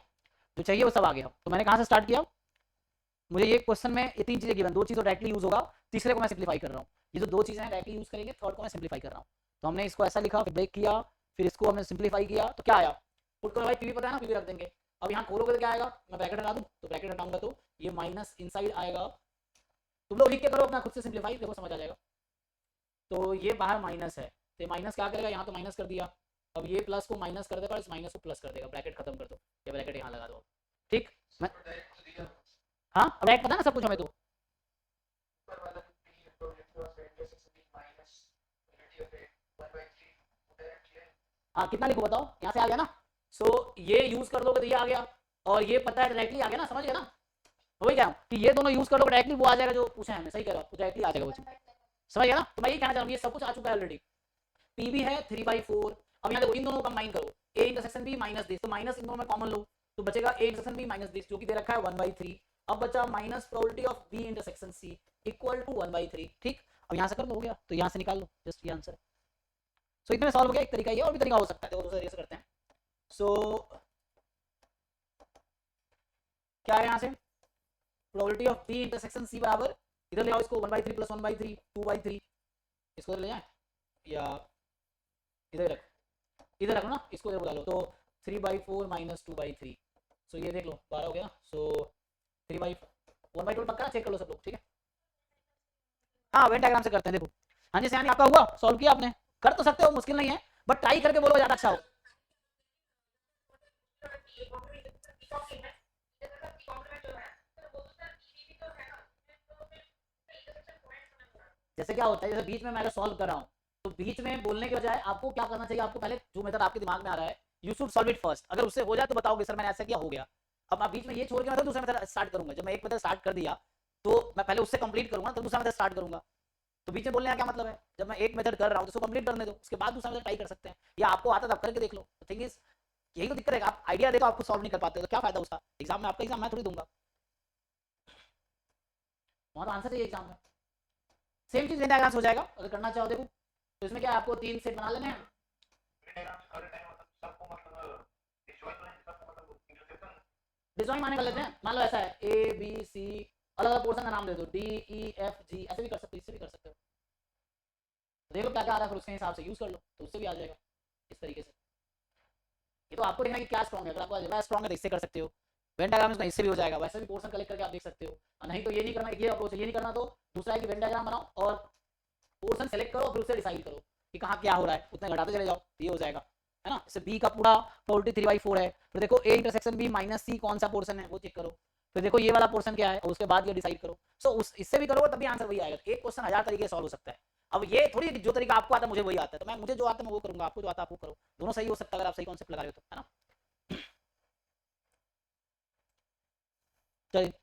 जो चाहिए वो सब आ गया। तो मैंने कहाँ से स्टार्ट किया, मुझे ये क्वेश्चन में ये तीन चीजें गिवन, दो चीज तो डायरेक्टली यूज होगा, तीसरे को मैं सिंप्लीफाई कर रहा हूँ। ये जो दो चीजें हैं डायरेक्टली यूज करेंगे, थर्ड को मैं सिंप्लीफाई कर रहा हूँ। तो हमने इसको ऐसा लिखा, फिर ब्रेक किया, फिर इसको हमने सिंप्लीफाई किया, तो क्या आया, पुट करो भाई, पीवी पता है ना, पीवी रख देंगे। अब यहाँ खोलोगे तो क्या आएगा, मैं ब्रैकेट हटा दूँ, तो ब्रैकेट हटाऊंगा तो ये माइनस इनसाइड आएगा। तुम लोग लिख के करो अपना खुद से सिंप्लीफाई, देखो समझ आ जाएगा। तो ये बाहर माइनस है, तो माइनस क्या करेगा, यहाँ तो माइनस कर दिया, अब ये प्लस को माइनस कर देगा, इस माइनस को प्लस कर देगा, ब्रैकेट खत्म कर दो, ये ब्रैकेट यहाँ लगा दो, ठीक। मैं हाँ अब डायरेक्ट पता है ना सब कुछ हमें तो। हाँ कितना लिखो बताओ, यहाँ से आ गया ना। सो ये यूज कर लोगे तो ये आ गया, और ये पता है डायरेक्टली आ गया ना, समझ गया ना। वही कह रहा हूँ कि ये दोनों यूज कर लोगे डायरेक्टली वो आ जाएगा जो पूछा है हमें, सही कह रहा हूँ, डायरेक्टली आ जाएगा वो चीज, समझ गया ना। तो मैं ये कहना चाह रहा हूँ ये सब कुछ आ चुका है ऑलरेडी, पी भी है 3/4। अब यहाँ देखो इन दोनों को कंबाइन करो, A intersection B minus this, तो माइनस इन दोनों में कॉमन लो, तो बचेगा A intersection B minus this, जो कि दे रखा है 1/3। अब बचा minus probability of B intersection C equal to 1/3, ठीक। अब यहाँ से कर लो, हो गया, तो यहाँ से निकाल लो, जस्ट ये आंसर। सो इतने में सॉल्व हो गया। एक तरीका ये और भी तरीका हो सकता है, तो दूसरे तरीके से करते हैं। सो क्या है यहाँ से, probability of B intersection C बराबर, इधर ले आओ इसको 1/3 प्लस 1/3 2/3, इसको ले जाए या इधर रख, इधर रखो ना, इसको इधर बुला लो, तो 3/4 माइनस 2/3। सो ये देख लो 12 हो गया ना। सो 1/2 पक्का चेक कर लो सब लोग, ठीक है। हाँ वेन डायग्राम से करते हैं, देखो। हाँ जी सयानी आपका हुआ, सॉल्व किया आपने, कर तो सकते हो, मुश्किल नहीं है, बट ट्राई करके बोलो ज्यादा अच्छा हो। जैसे क्या होता है, जैसे बीच में मैं सॉल्व कर रहा हूँ, तो बीच में बोलने के बजाय आपको क्या करना चाहिए, आपको पहले जो मेथड आपके दिमाग में आ रहा है you should solve it first, अगर उससे हो जाए तो बताओगे सर मैंने ऐसा किया हो गया। अब आप बीच में ये छोड़ के मैं दूसरा मेथड स्टार्ट करूंगा, जब मैं एक मेथड स्टार्ट कर दिया तो मैं पहले उससे कंप्लीट करूंगा तो दूसरा मेथड स्टार्ट करूंगा। तो बीच में बोलने का क्या मतलब है, जब मैं एक मेथड कर रहा हूँ तो उसको कंप्लीट करने दो, उसके बाद दूसरा मेथड ट्राई कर सकते हैं, या आपको आता है आप करके देख लो। थिंग इज यही तो दिक्कत है, आप आइडिया देखो आपको सॉल्व नहीं कर पाते तो क्या फायदा उसका, एग्जाम में आपका एग्जाम मैं थोड़ी दूंगा, वहां तो आंसर चाहिए एग्जाम में। सेम चीज डायग्राम्स हो जाएगा अगर करना चाहो, देखो तो इसमें क्या है, आपको 3 सेट बना लेने हैं। डिजॉइन माने कर लेते हैं, मान लो ऐसा है ए बी सी, अलग अलग पोर्शन का नाम दे दो, डी ई एफ जी, ऐसे भी कर सकते हो, इससे भी कर सकते हो। देखो क्या क्या आ रहा है, फिर उसके हिसाब से यूज कर लो, तो उससे भी आ जाएगा इस तरीके से। ये तो आपको देखना कि क्या स्ट्रॉन्ग है, अगर आपको अलजेब्रा स्ट्रॉन्ग है तो इससे कर सकते हो, वेन डायग्राम में इससे भी हो जाएगा, वैसे भी पोर्शन कलेक्ट करके आप देख सकते हो। नहीं तो ये नहीं करना, ये अप्रोच, ये नहीं करना तो दूसरा है कि वेन डायग्राम बनाओ और पोर्शन सेलेक्ट करो, फिर उससे डिसाइड करो कि कहाँ क्या हो रहा है, उतना घटाते चले जाओ, ये हो जाएगा, है ना। इससे बी का पूरा प्रोबेबिलिटी 3/4 है, फिर देखो ए इंटरसेक्शन बी माइनस सी कौन सा पोर्शन है वो चेक करो, फिर देखो ये वाला पोर्शन क्या है, और उसके बाद ये डिसाइड करो। सो उस इससे भी करोगे तभी आंसर वही आएगा। एक क्वेश्चन 1000 तरीके से सॉल्व हो सकता है। अब ये थोड़ी जो तरीका आपको आता है मुझे वही आता है, तो मैं मुझे जो आता है मैं वो करूंगा, आपको जो आता है आप वो करो, दोनों सही हो सकता है अगर आप सही कॉन्सेप्ट लगा रहे हो तो, है ना। चलिए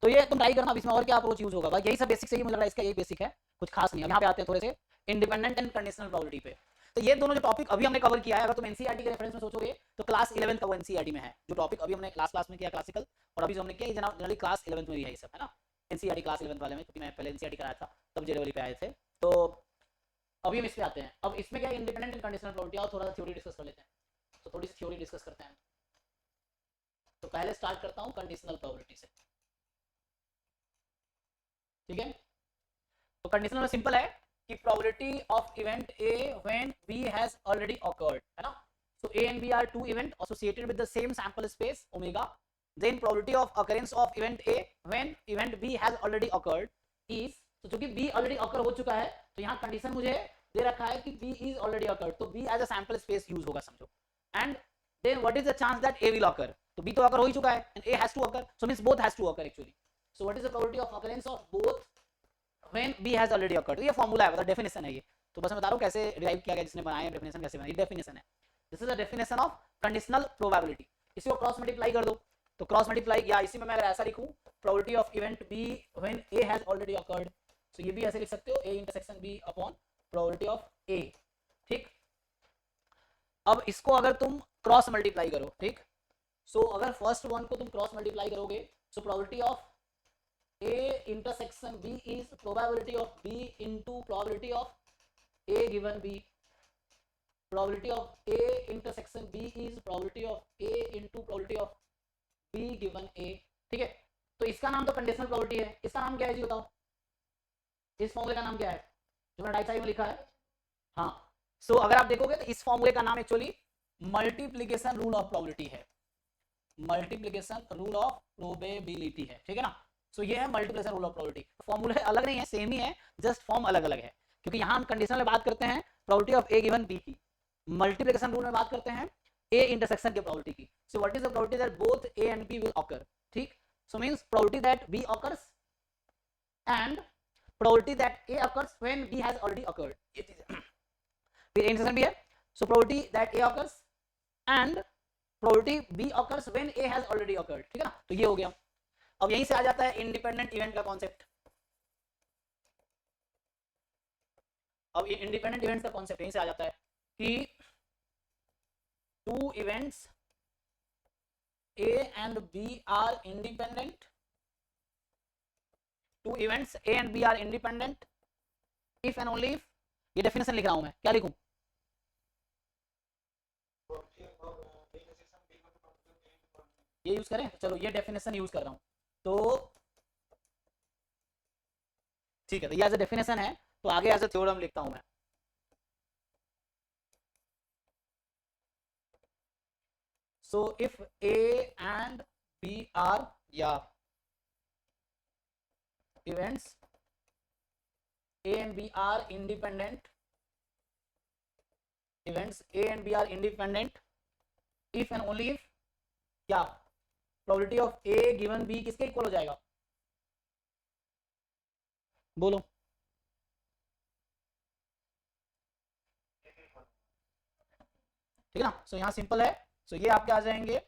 तो ये तुम ट्राई करना, इसमें और क्या अप्रोच यूज होगा, भाई यही सब बेसिक से ही मुझे लग रहा है, इसका यही बेसिक है, कुछ खास नहीं है। यहाँ पे आते हैं थोड़े से इंडिपेंडेंट एंड कंडीशनल प्रोबेबिलिटी पे। तो ये दोनों जो टॉपिक अभी हमने कवर किया है, अगर तुम एनसीईआरटी के रेफरेंस में सोचोगे तो क्लास 11 का वो एनसीईआरटी में है, जो टॉपिक अभी हमने क्लास में किया क्लासिकल, और अभी जो हमने किया जनरली क्लास 11 में भी है ये सब, है ना। एनसीईआरटी क्लास 11 वाले में, क्योंकि मैं पहले एनसीईआरटी कराया था तब जेडब्ल्यू पे आए थे। तो अभी हम इस पे आते हैं। अब इसमें क्या इंडिपेंडेंट एंड कंडीशनल प्रोबेबिलिटी, और थोड़ा सा थ्योरी डिस्कस कर लेते हैं। तो थोड़ी सी थ्योरी डिस्कस करते हैं। तो पहले स्टार्ट करता हूँ कंडीशनल प्रोबेबिलिटी से, ठीक है। तो कंडीशनल में सिंपल है कि probability of event A when B has already occurred, है ना। So A and B are two event associated with the same sample space omega, then probability of occurrence of event A when event B has already occurred is, तो चूंकि बी ऑलरेडी ऑकर हो चुका है तो यहाँ कंडीशन मुझे दे रखा है कि बी इज ऑलरेडी ऑकर्ड, तो B as a sample space use होगा समझो। And then what is the chance that A will occur, तो बी तो ऑकर हो ही चुका है and A has to occur, so means both has to occur actually. So what is the probability of occurrence of both when b has already occurred, तो ये फॉर्मूला है, मतलब डेफिनेशन है ये। तो बस मैं बता रहा हूँ कैसे डिराइव किया गया, जिसने बनाया डेफिनेशन कैसे बनाई, डेफिनेशन है, this is the definition of conditional probability. इसी को क्रॉस मल्टीप्लाई कर दो, तो क्रॉस मल्टीप्लाई, या इसी में मैं अगर ऐसा लिखूं probability of event B when A has already occurred, तो ये भी ऐसे लिख सकते हो, A intersection B upon probability of A, ठीक। अब इसको अगर तुम क्रॉस मल्टीप्लाई करो, ठीक, सो अगर फर्स्ट वन को तुम क्रॉस मल्टीप्लाई करोगे, सो probability of A intersection B is probability of B into probability of A given B. Probability of A intersection B is probability of A into probability of B given A. ठीक है, तो इसका नाम तो कंडीशनल प्रोबेबिलिटी है, इसका नाम क्या है जी बताओ, इस फॉर्मूले का नाम क्या है जो मैंने राइट साइड में लिखा है? हाँ, सो अगर आप देखोगे तो इस फॉर्मूले का नाम actually multiplication rule of probability है, मल्टीप्लीकेशन रूल ऑफ प्रोबेबिलिटी है, ठीक है ना। सो ये है multiplication rule of probability. Formula अलग नहीं है, सेम ही है, जस्ट फॉर्म अलग अलग है, क्योंकि यहाँ हम कंडीशनल में बात करते हैं probability of A given B की, मल्टीप्लिकेशन रूल में बात करते हैं ए इंटरसेक्शन की प्रोबेबिलिटी की। So what is the probability that both A and B will occur, ठीक, so means probability that B occurs and probability that A occurs when B has already occurred, ये चीज है, फिर इंटरसेक्शन भी है, so probability that A occurs and probability B occurs when A has already awkward, ठीक है ना। तो ये हो गया। अब यहीं से आ जाता है इंडिपेंडेंट इवेंट का कॉन्सेप्ट। अब इंडिपेंडेंट इवेंट्स का कॉन्सेप्ट यहीं से आ जाता है कि two events A and B are independent, two events A and B are independent if and only if, ये डेफिनेशन लिख रहा हूं मैं, क्या लिखूं? ये यूज करें, चलो ये डेफिनेशन यूज कर रहा हूं, तो ठीक है, तो ये एज ए डेफिनेशन है, तो आगे एज ए थ्योरम लिखता हूं मैं। So if A and B are events A and B are independent, events A and B are independent if and only if क्या probability of A given B किसके इक्वल हो जाएगा, बोलो। ठीक है ना, सो यहाँ सिंपल है, सो ये आपके आ जाएंगे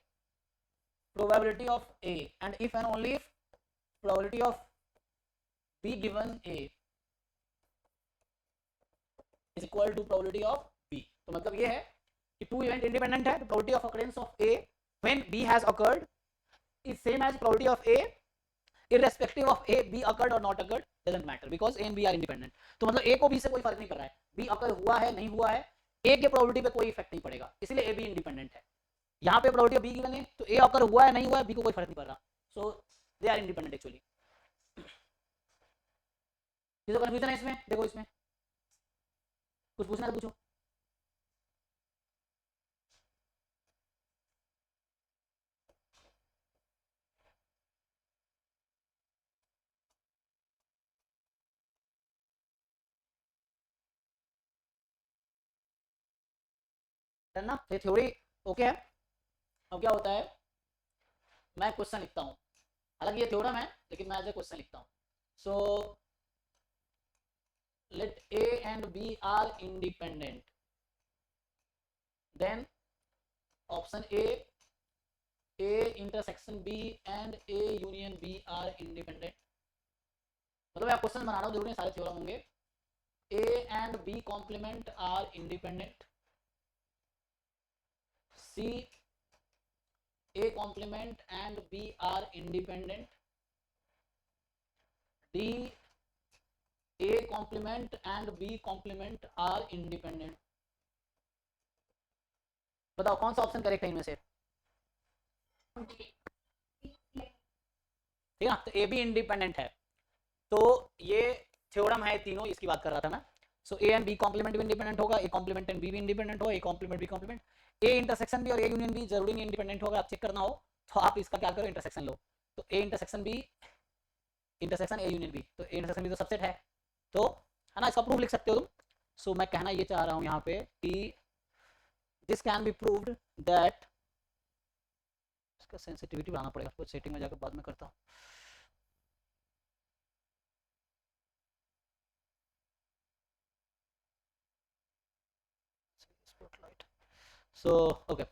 probability of A and if and only if probability of B given A is equal to probability of B। तो मतलब ये है कि टू इवेंट इंडिपेंडेंट है, probability of occurrence of A when B has occurred is same as probability of A irrespective of A B occurred or not occurred doesn't matter because A and B are independent। तो मतलब A को B से कोई फर्क नहीं पड़ रहा है, B अकर हुआ है नहीं हुआ है, A के प्रोबेबिलिटी पे कोई इफेक्ट नहीं पड़ेगा, इसलिए A B इंडिपेंडेंट है। यहाँ पे प्रोबेबिलिटी ऑफ B गिवन है, तो A अकर हुआ है नहीं हुआ है, B को कोई फर्क नहीं पड़ रहा, सो दे आर इंडिपेंडेंट एक्चुअली। किसी को कंफ्यूजन है इसमें? देखो इसमें कुछ पूछना है तो पूछो। ना ये थ्योरी ओके है। अब क्या होता है, मैं क्वेश्चन लिखता हूँ, हालांकि ये थ्योरम है लेकिन मैं एज ए क्वेश्चन लिखता हूँ। So let A and B are independent, then option A intersection B and A union B are independent। मतलब मैं क्वेश्चन बना रहा हूँ, जरूरी सारे थ्योरम होंगे। A and B complement are independent, C A complement and B are independent, D A complement and B complement are independent। बताओ कौन सा ऑप्शन करेक्ट है इनमें से? ठीक है ना, तो ए बी इंडिपेंडेंट है, तो ये थ्योरम है तीनों, इसकी बात कर रहा था मैं। So A and B complement भी इंडिपेंडेंट होगा, ए कॉम्प्लीमेंट एंड बी भी इंडिपेंडेंट होगा, A complement B complement, A intersection भी और ए यूनियन भी जरूरी नहीं इंडिपेंडेंट होगा, आप चेक करना हो तो आप इसका क्या करो, इंटरसेक्शन लो, तो A intersection B intersection A union B, तो ए इंटरसेक्शन बी तो सबसेट है, तो है ना, इसका प्रूफ लिख सकते हो तुम। सो मैं कहना ये चाह रहा हूँ यहाँ पे कि this can be proved that, इसका सेंसिटिविटी बढ़ाना पड़ेगा, कुछ सेटिंग में जाकर बाद में करता हूँ। सो ओके,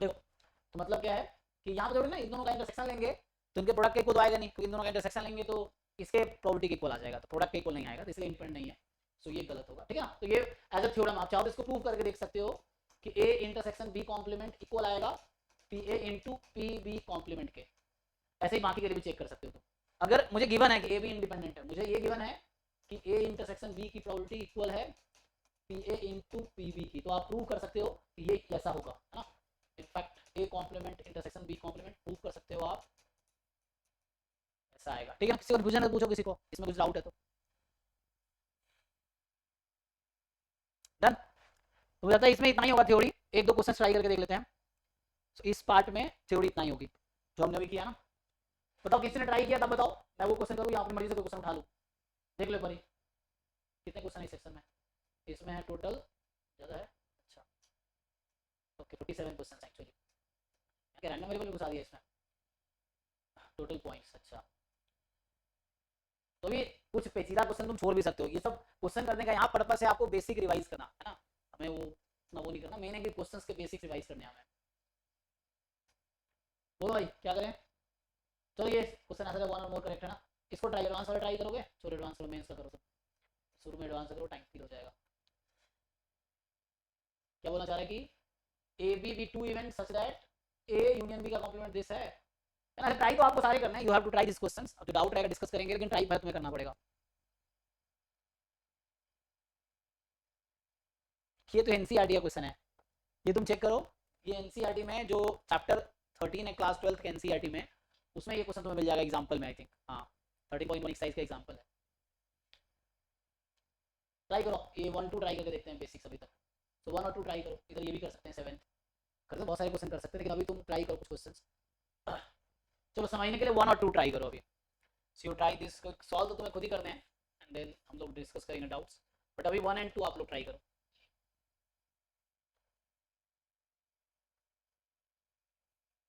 देखो तो मतलब क्या है कि यहाँ पे जरूरी ना इन दोनों का इंटरसेक्शन लेंगे तो इनके प्रोडक्ट के इक्वल तो आएगा नहीं, तो इन दोनों का इंटरसेक्शन लेंगे तो इसके प्रोबेबिलिटी के इक्वल आ जाएगा, तो प्रोडक्ट के इक्वल नहीं आएगा, तो इसलिए इंडिपेंडेंट नहीं है। सो ये गलत होगा, ठीक है ना। तो ये एज अ थ्योरम आप चाहो तो इसको प्रूव करके देख सकते हो कि A intersection B complement equal आएगा P A into P B complement के। ऐसे ही बाकी के लिए भी चेक कर सकते हो। तो अगर मुझे गिवन है कि ए बी इंडिपेंडेंट है, मुझे ये गिवन है कि ए इंटरसेक्शन बी की प्रोबेबिलिटी इक्वल है P A into P B की, तो आप प्रूव कर सकते हो कि ये ऐसा होगा, है ना। In fact A complement intersection B complement prove कर सकते हो आप, ऐसा आएगा, ठीक है। किसी को कंफ्यूजन है पूछो, किसी को इसमें कुछ डाउट है तो। डन। तो मुझे लगता है इसमें इतना ही होगा थ्योरी, एक दो क्वेश्चन ट्राई करके देख लेते हैं। तो इस पार्ट में थ्योरी इतना ही होगी जो हमने अभी किया ना। बताओ किसी ने ट्राई किया तब बताओ, मैं वो क्वेश्चन करूँ या अपनी मर्जी से कोई क्वेश्चन उठा लूँ। देख लो परी कितने क्वेश्चन है इस सेक्शन में। इसमें है टोटल ज़्यादा है, अच्छा ओके 47 क्वेश्चन एक्चुअली, क्या रैंडम वेरिएबल भी घुसा दिया इसमें। टोटल पॉइंट्स, अच्छा तो भी कुछ पेचीदा क्वेश्चन तुम छोड़ भी सकते हो। ये सब क्वेश्चन करने का यहाँ पर्पस है आपको बेसिक रिवाइज करना, है ना। हमें वो ना वो नहीं करना, मेन है कि क्वेश्चंस के बेसिक रिवाइज करने हमें। बोलो भाई क्या करें। चलो ये क्वेश्चन आंसर 1 और मोर करेक्ट है ना। इसको ट्राई एडवांस वाला ट्राई करोगे, चलो एडवांस वाला मेंस का करो। तो शुरू में एडवांस करो, टाइम फील हो जाएगा। क्या बोलना चाह रहे हैं कि A B be two event such that A union B का कॉम्प्लीमेंट दिस है ना। ट्राई तो आपको सारे करना है, you have to try this questions. अब तो डाउट रहेगा डिस्कस करेंगे, लेकिन ट्राई तुम्हें करना पड़ेगा। ये तो एनसीईआरटी का क्वेश्चन है, ये तुम चेक करो। ये एनसीईआरटी में जो चैप्टर 13 है क्लास 12 के एनसीईआरटी में, उसमें ये क्वेश्चन तुम्हें मिल जाएगा एग्जांपल में, आई थिंक हाँ 13.1 एक्सरसाइज का एग्जांपल है। ट्राई करो ये 1 2 ट्राई करके देखते हैं बेसिक्स अभी तक। तो 1 और 2 ट्राई करो, इधर ये भी कर सकते हैं 7 करते, बहुत सारे क्वेश्चन कर सकते हैं, लेकिन अभी तुम ट्राई करो कुछ क्वेश्चन। चलो समझने के लिए 1 और 2 ट्राई करो अभी। So you try this, solve तो तुम्हें खुद ही करने हैं एंड देन हम लोग डिस्कस करेंगे डाउट्स, बट अभी 1 एंड 2 आप लोग ट्राई करो।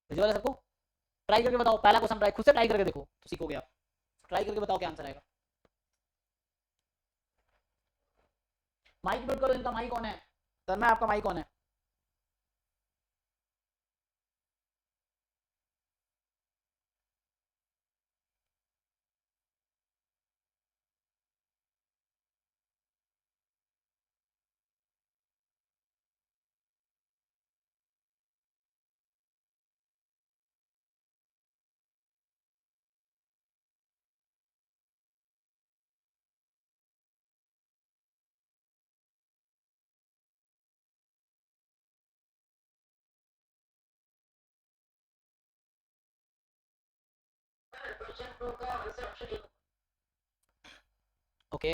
वाला सबको ट्राई करके बताओ, पहला क्वेश्चन ट्राई खुद से ट्राई करके देखो तो सीखोगे आप। ट्राई करके बताओ क्या आंसर आएगा। माइक म्यूट करो, इनका माइक कौन है, तन्मय आपका माइक कौन है। ओके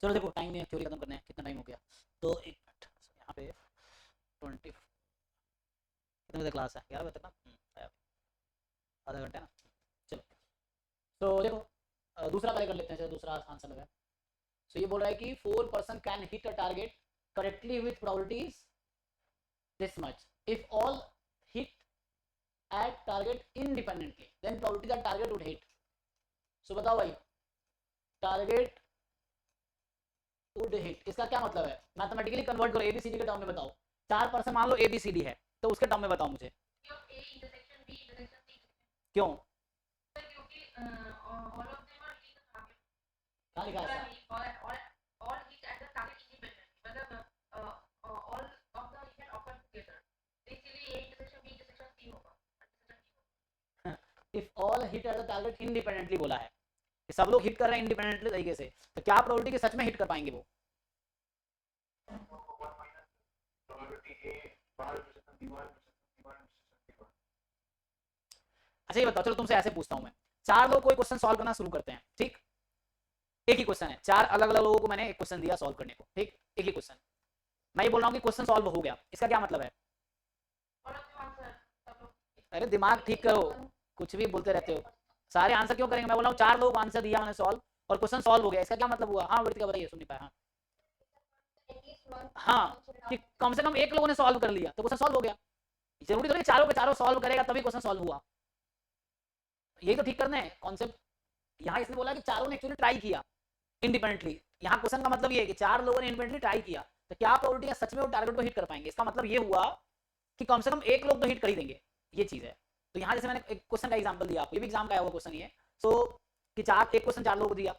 चलो देखो टाइम नहीं है, थ्योरी खत्म करने हैं, कितना टाइम हो गया। तो एक मिनट यहाँ पे 20 कितने बजे क्लास है, 11 बजे तक ना। आधा घंटा ना। चलो तो देखो दूसरा पहले कर लेते हैं, चलो दूसरा आसान सा लगा। सो ये बोल रहा है कि 4 person can hit a target correctly with probabilities this much if all hit at target independently then probability that target would hit. So बताओ भाई टारगेट वुड हिट इसका क्या मतलब है, मैथमेटिकली कन्वर्ट करो एबीसीडी के टर्म में बताओ। 4 पर्सन मान लो एबीसीडी है, तो उसके टर्म में बताओ मुझे क्यों। कहाँ लिखा है ऐसा? all hit at the target independently, मतलब all of the event occur together, तो इसीलिए A intersection B intersection C होगा। If all hit at the target independently बोला है, सब लोग हिट कर रहे हैं इंडिपेंडेंटली तरीके से, तो क्या प्रोबेबिलिटी कि सच में हिट कर पाएंगे वो? अच्छा ये बताओ, चलो तुमसे ऐसे पूछता हूं मैं, चार लोग कोई क्वेश्चन सॉल्व करना शुरू करते हैं, ठीक, एक ही क्वेश्चन है, चार अलग अलग लोगों को मैंने एक क्वेश्चन दिया सॉल्व करने को, ठीक, एक ही क्वेश्चन, मैं ये बोल रहा हूँ कि क्वेश्चन सॉल्व हो गया, इसका क्या मतलब है? अरे दिमाग ठीक करो, कुछ भी बोलते रहते हो, सारे आंसर क्यों करेंगे? मैं बोल रहा हूँ चार लोग आंसर दिया मैंने सॉल्व और क्वेश्चन सॉल्व हो गया, इसका क्या मतलब हुआ? हाँ वर्तिका बताइए, सुन नहीं पाया। हाँ कि कम से कम एक लोगों ने सॉल्व कर लिया तो क्वेश्चन सॉल्व हो गया, जरूरी थोड़ी चारों के चारों सॉल्व करेगा तभी क्वेश्चन सॉल्व हुआ, यही तो ठीक करना है कॉन्सेप्ट। यहाँ इसने बोला कि चारों ने एक्चुअली ट्राई किया इंडिपेंडेंटली, यहाँ क्वेश्चन का मतलब ये है कि चार लोगों ने इंडिपेंडेंटली ट्राई किया, तो क्या प्रोबेबिलिटी है सच में वो टारगेट को हिट कर पाएंगे? इसका मतलब ये हुआ कि कम से कम एक लोग तो हिट कर ही देंगे, ये चीज है। तो यहाँ जैसे मैंने एक क्वेश्चन का एग्जांपल दिया आपको, ये भी एग्जाम का आया हुआ क्वेश्चन ही है, सो कि एक क्वेश्चन चार लोगों को दिया,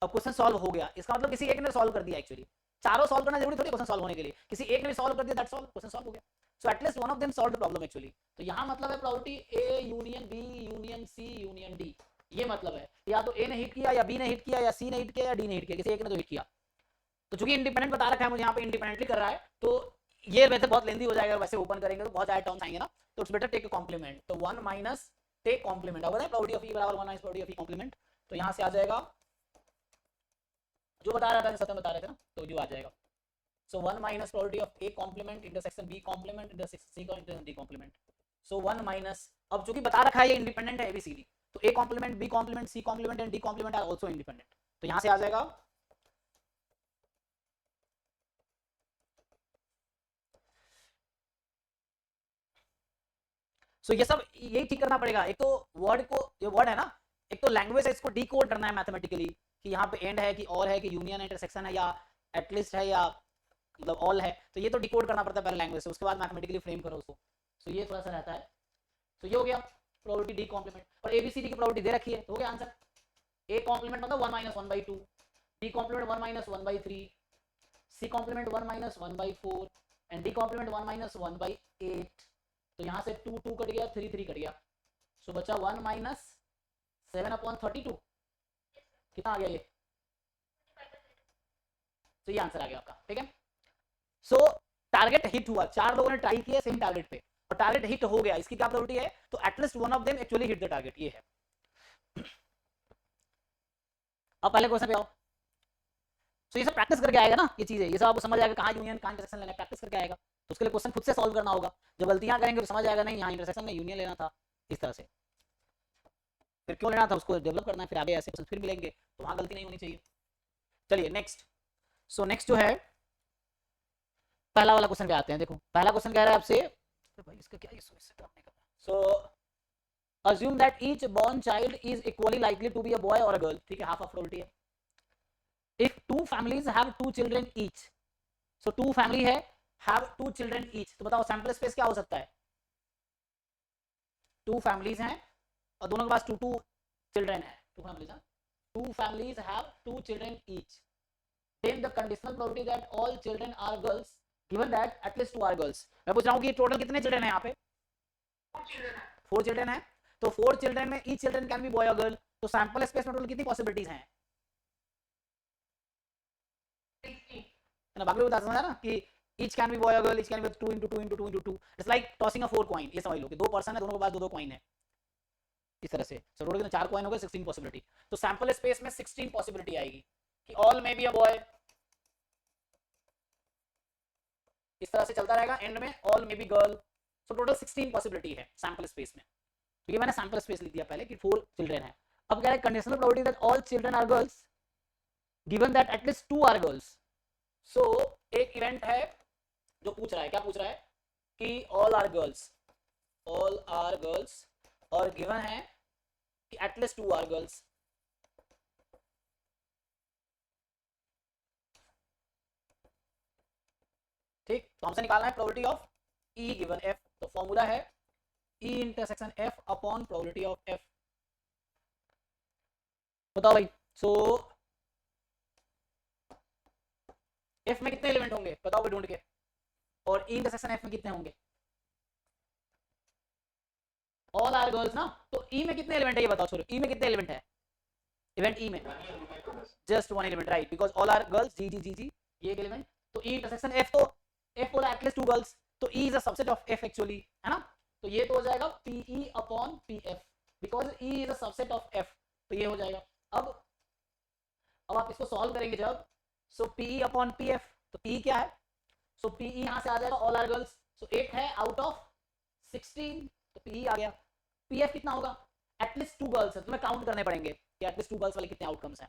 अब क्वेश्चन सॉल्व हो गया, इसका मतलब किसी एक ने सॉल्व कर दिया, एक्चुअली चारों सॉल्व करना जरूरी थोड़ी क्वेश्चन सॉल्व होने के लिए, किसी एक ने भी सॉल्व कर दिया दैट्स ऑल, क्वेश्चन सॉल्व हो गया, so at least one of them solve the problem actually. तो यहाँ मतलब है probability A union B union C union D, ये मतलब है या तो ए ने हिट किया या बी ने हिट किया या सी ने हिट किया या डी ने हिट किया, किसी एक ने तो हिट किया। तो चूंकि इंडिपेंडेंट बता रखा है मुझे यहाँ पे इंडिपेंडेंटली कर रहा है, तो ये वैसे बहुत लेंदी हो जाएगा, वैसे ओपन करेंगे तो बहुत सारे टर्म्स आएंगे ना, तो it's better take a complement, तो 1 माइनस टेक कॉम्प्लीमेंट, अब प्रोबेबिलिटी ऑफ ई बराबर 1 minus probability of E complement, तो यहाँ से आ जाएगा जो बता रहा था सत्य बता रहे थे ना, तो जो आ जाएगा, so 1 minus probability of A complement intersection B complement intersection C intersection D complement, so 1 minus, अब चूंकि बता रखा है ये इंडिपेंडेंट है ABCD, तो A complement B complement C complement and D complement are also independent, तो यहां से आ जाएगा सो ये सब यही ठीक करना पड़ेगा। एक तो वर्ड को, ये वर्ड है ना, एक तो लैंग्वेज है, इसको डिकोड करना है मैथमेटिकली कि यहाँ पे एंड है कि और है कि यूनियन इंटरसेक्शन है या एटलीस्ट है या मतलब ऑल है, तो ये तो डिकोड करना पड़ता है पहले लैंग्वेज से, उसके बाद मैथमेटिकली फ्रेम करो उसको, सो ये थोड़ा सा रहता है। तो ये हो गया प्रोबेबिलिटी डी कॉम्प्लीमेंट, और एबीसीडी की प्रोबेबिलिटी दे रखी है, तो हो गया आंसर। ए कॉम्प्लीमेंट मतलब 1 minus 1/2, B complement 1 minus 1/3, C complement 1 minus 1/4 and D complement 1 minus 1/8, तो यहाँ से 2 2 कट गया, 3 3 कट गया, सो बचा 1 माइनस 7/32, कितना आ गया ये? तो ये आंसर आ गया आपका, ठीक है। सो टारगेट हिट हुआ, चार लोगों ने ट्राई किया सेम टारगेट पे और टारगेट हिट हो गया, इसकी क्या प्रोबेबिलिटी है? तो at least one of them actually hit the target, ये है। अब पहले क्वेश्चन पे आओ, तो ये सब प्रैक्टिस करके आएगा ना, ये चीजें, ये सब आपको समझ आएगा कहाँ यूनियन कहाँ इंटरसेक्शन लेना है, प्रैक्टिस करके आएगा, तो उसके लिए क्वेश्चन खुद से सॉल्व करना होगा, जब गलतियां करेंगे तो समझ आएगा नहीं यहाँ इंटरसेक्शन में यूनियन लेना था, इस तरह से फिर क्यों लेना था उसको डेवलप करना है, फिर आगे ऐसे क्वेश्चन फिर मिलेंगे तो वहां गलती नहीं होनी चाहिए। चलिए नेक्स्ट, सो नेक्स्ट जो है पहला वाला क्वेश्चन पे आते हैं। देखो पहला क्वेश्चन कह रहा है आपसे, भाई इसका क्या इससे काम नहीं करना, सो assume that each born child is equally likely to be a boy or a girl, ठीक है, half of probability है। if two families have 2 children each, so 2 family है have 2 children each, तो बताओ सैंपल स्पेस क्या हो सकता है? 2 families हैं और दोनों के पास 2 children है, 2 families हैं, 2 families have 2 children each, then the conditional probability that all children are girls given that at least 2 are girls। मैं पूछ रहा हूँ कि टोटल कितने चिल्ड्रन है यहाँ पे? 4 चिल्ड्रन है, तो 4 चिल्ड्रन में each children can be boy और गर्ल, तो सैंपल स्पेस में टोटल कितनी पॉसिबिलिटीज हैं? ना बाकी बता समझा ना कि ईच कैन बी बॉय और girl, each can be 2 into 2 into 2 into 2, it's like tossing a 4 coin, ये समझ लो कि 2 पर्सन है, दोनों के पास 2 कॉइन है, इस तरह से, सो टोटल 4 कॉइन हो गए, 16 पॉसिबिलिटी, तो सैंपल स्पेस में 16 पॉसिबिलिटी आएगी कि ऑल में बी अ बॉय, इस तरह से चलता रहेगा, एंड में ऑल में be girl, so total 16 possibility है सैंपल स्पेस में, तो ये मैंने सैंपल स्पेस लिख दिया पहले कि 4 चिल्ड्रन है। अब कह रहे हैं conditional probability that all children are girls given that at least 2 are girls, so एक इवेंट है जो पूछ रहा है, क्या पूछ रहा है कि all are girls, all are girls, और गिवन है कि एटलीस्ट 2 आर गर्ल्स, ठीक, तो हमसे निकालना है probability of E given F, तो फॉर्मूला है ई intersection F upon probability of F. बताओ भाई, सो एफ में कितने एलिमेंट होंगे बताओ भी ढूंढ के, और ई इंटरसेक्शन एफ में कितने होंगे? ऑल आर गर्ल्स ना, तो ई में कितने एलिमेंट है ये बताओ, छोड़ो ई में कितने एलिमेंट है, इवेंट ई में just one element, right, because all are girls, जी जी जी जी, ये एक एलिमेंट, तो ई इंटरसेक्शन एफ, तो एफ बोला एटलीस्ट टू गर्ल्स, तो E is a subset of F actually, है ना, तो ये तो हो जाएगा P E upon P F, because E is a subset of F, तो ये हो जाएगा। अब आप इसको सॉल्व करेंगे जब, सो पीई अपॉन पीएफ, तो पी क्या है, सो पीई यहां से आ जाएगा ऑल आर गर्ल्स, सो 8 है आउट ऑफ 16, तो पीई आ गया। पीएफ कितना होगा, एटलीस्ट 2 गर्ल्स है, तुम्हें काउंट करने पड़ेंगे कि एटलीस्ट 2 गर्ल्स वाले कितने आउटकम्स हैं।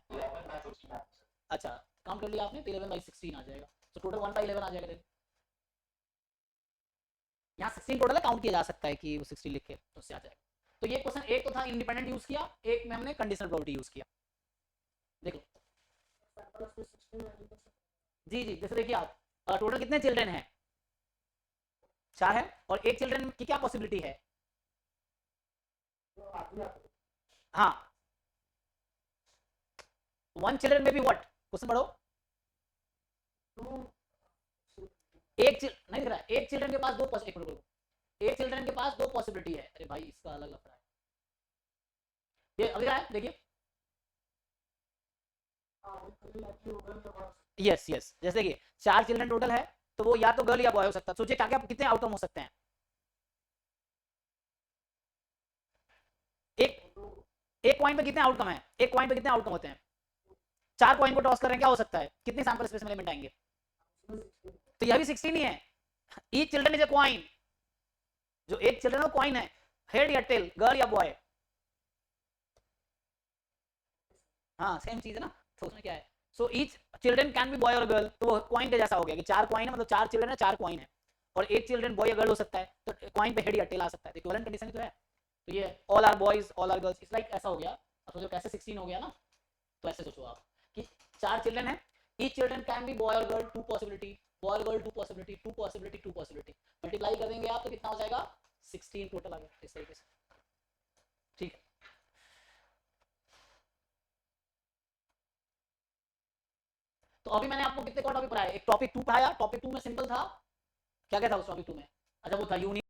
अच्छा काउंट कर लिया आपने, तो 11/16 आ जाएगा, तो टोटल 1/11 आ जाएगा। यहाँ 16 टोटल है, काउंट किया जा सकता है कि वो 16 लिख के उससे आ जाएगा। तो ये क्वेश्चन एक तो था इंडिपेंडेंट यूज किया, एक में हमने कंडीशनल प्रॉपर्टी यूज किया। देखो जी जी, जैसे देखिए आप टोटल कितने चिल्ड्रन हैं, 4 है, और एक चिल्ड्रन की क्या पॉसिबिलिटी है, हाँ 1 चिल्ड्रन में भी व्हाट, क्वेश्चन पढ़ो, नहीं दिख रहा है, एक चिल्ड्रन के पास दो एक चिल्ड्रन के पास 2 पॉसिबिलिटी है, अरे भाई इसका अलग लग रहा है, ये अभी रहा है देखिए, यस यस, जैसे कि 4 चिल्ड्रन टोटल है, तो वो या तो गर्ल या बॉय हो सकता है, सोचिए क्या क्या कितने आउटकम हो सकते हैं, एक पॉइंट पे कितने आउटकम है, एक पॉइंट पे कितने आउटकम होते हैं, 4 पॉइंट को टॉस कर रहे हैं, क्या हो सकता है, कितने सैंपल स्पेस में एलिमेंट आएंगे, तो यह भी 16 ही है। Each children is a coin, जो एक चिल्ड्रन वो कॉइन है, हेड या टेल, गर्ल या बॉय, हाँ सेम चीज है ना, तो उसमें क्या है, so each children can be boy और गर्ल, तो वो कॉइन के जैसा हो गया कि 4 कॉइन है, मतलब 4 चिल्ड्रन है, 4 कॉइन है, और एक चिल्ड्रन बॉय या गर्ल हो सकता है, तो कॉइन पे हेड या टेल आ सकता है, तो इक्विवेलेंट कंडीशन तो है, तो ये all are boys all are girls, it's like ऐसा हो गया। अब सोचो कैसे 16 हो गया ना, तो ऐसे सोचो आप कि 4 चिल्ड्रन है, each children can be boy और गर्ल, 2 पॉसिबिलिटी, बॉय और girl 2 possibility, 2 possibility 2 possibility, multiply कर देंगे आप तो कितना हो जाएगा, 16 टोटल आ गया, इस तरीके से, ठीक है। तो अभी मैंने आपको कितने टॉपिक पढ़ाया, एक टॉपिक 2 पढ़ाया, टॉपिक 2 में सिंपल था, क्या क्या था उस टॉपिक 2 में, अच्छा वो था यूनियन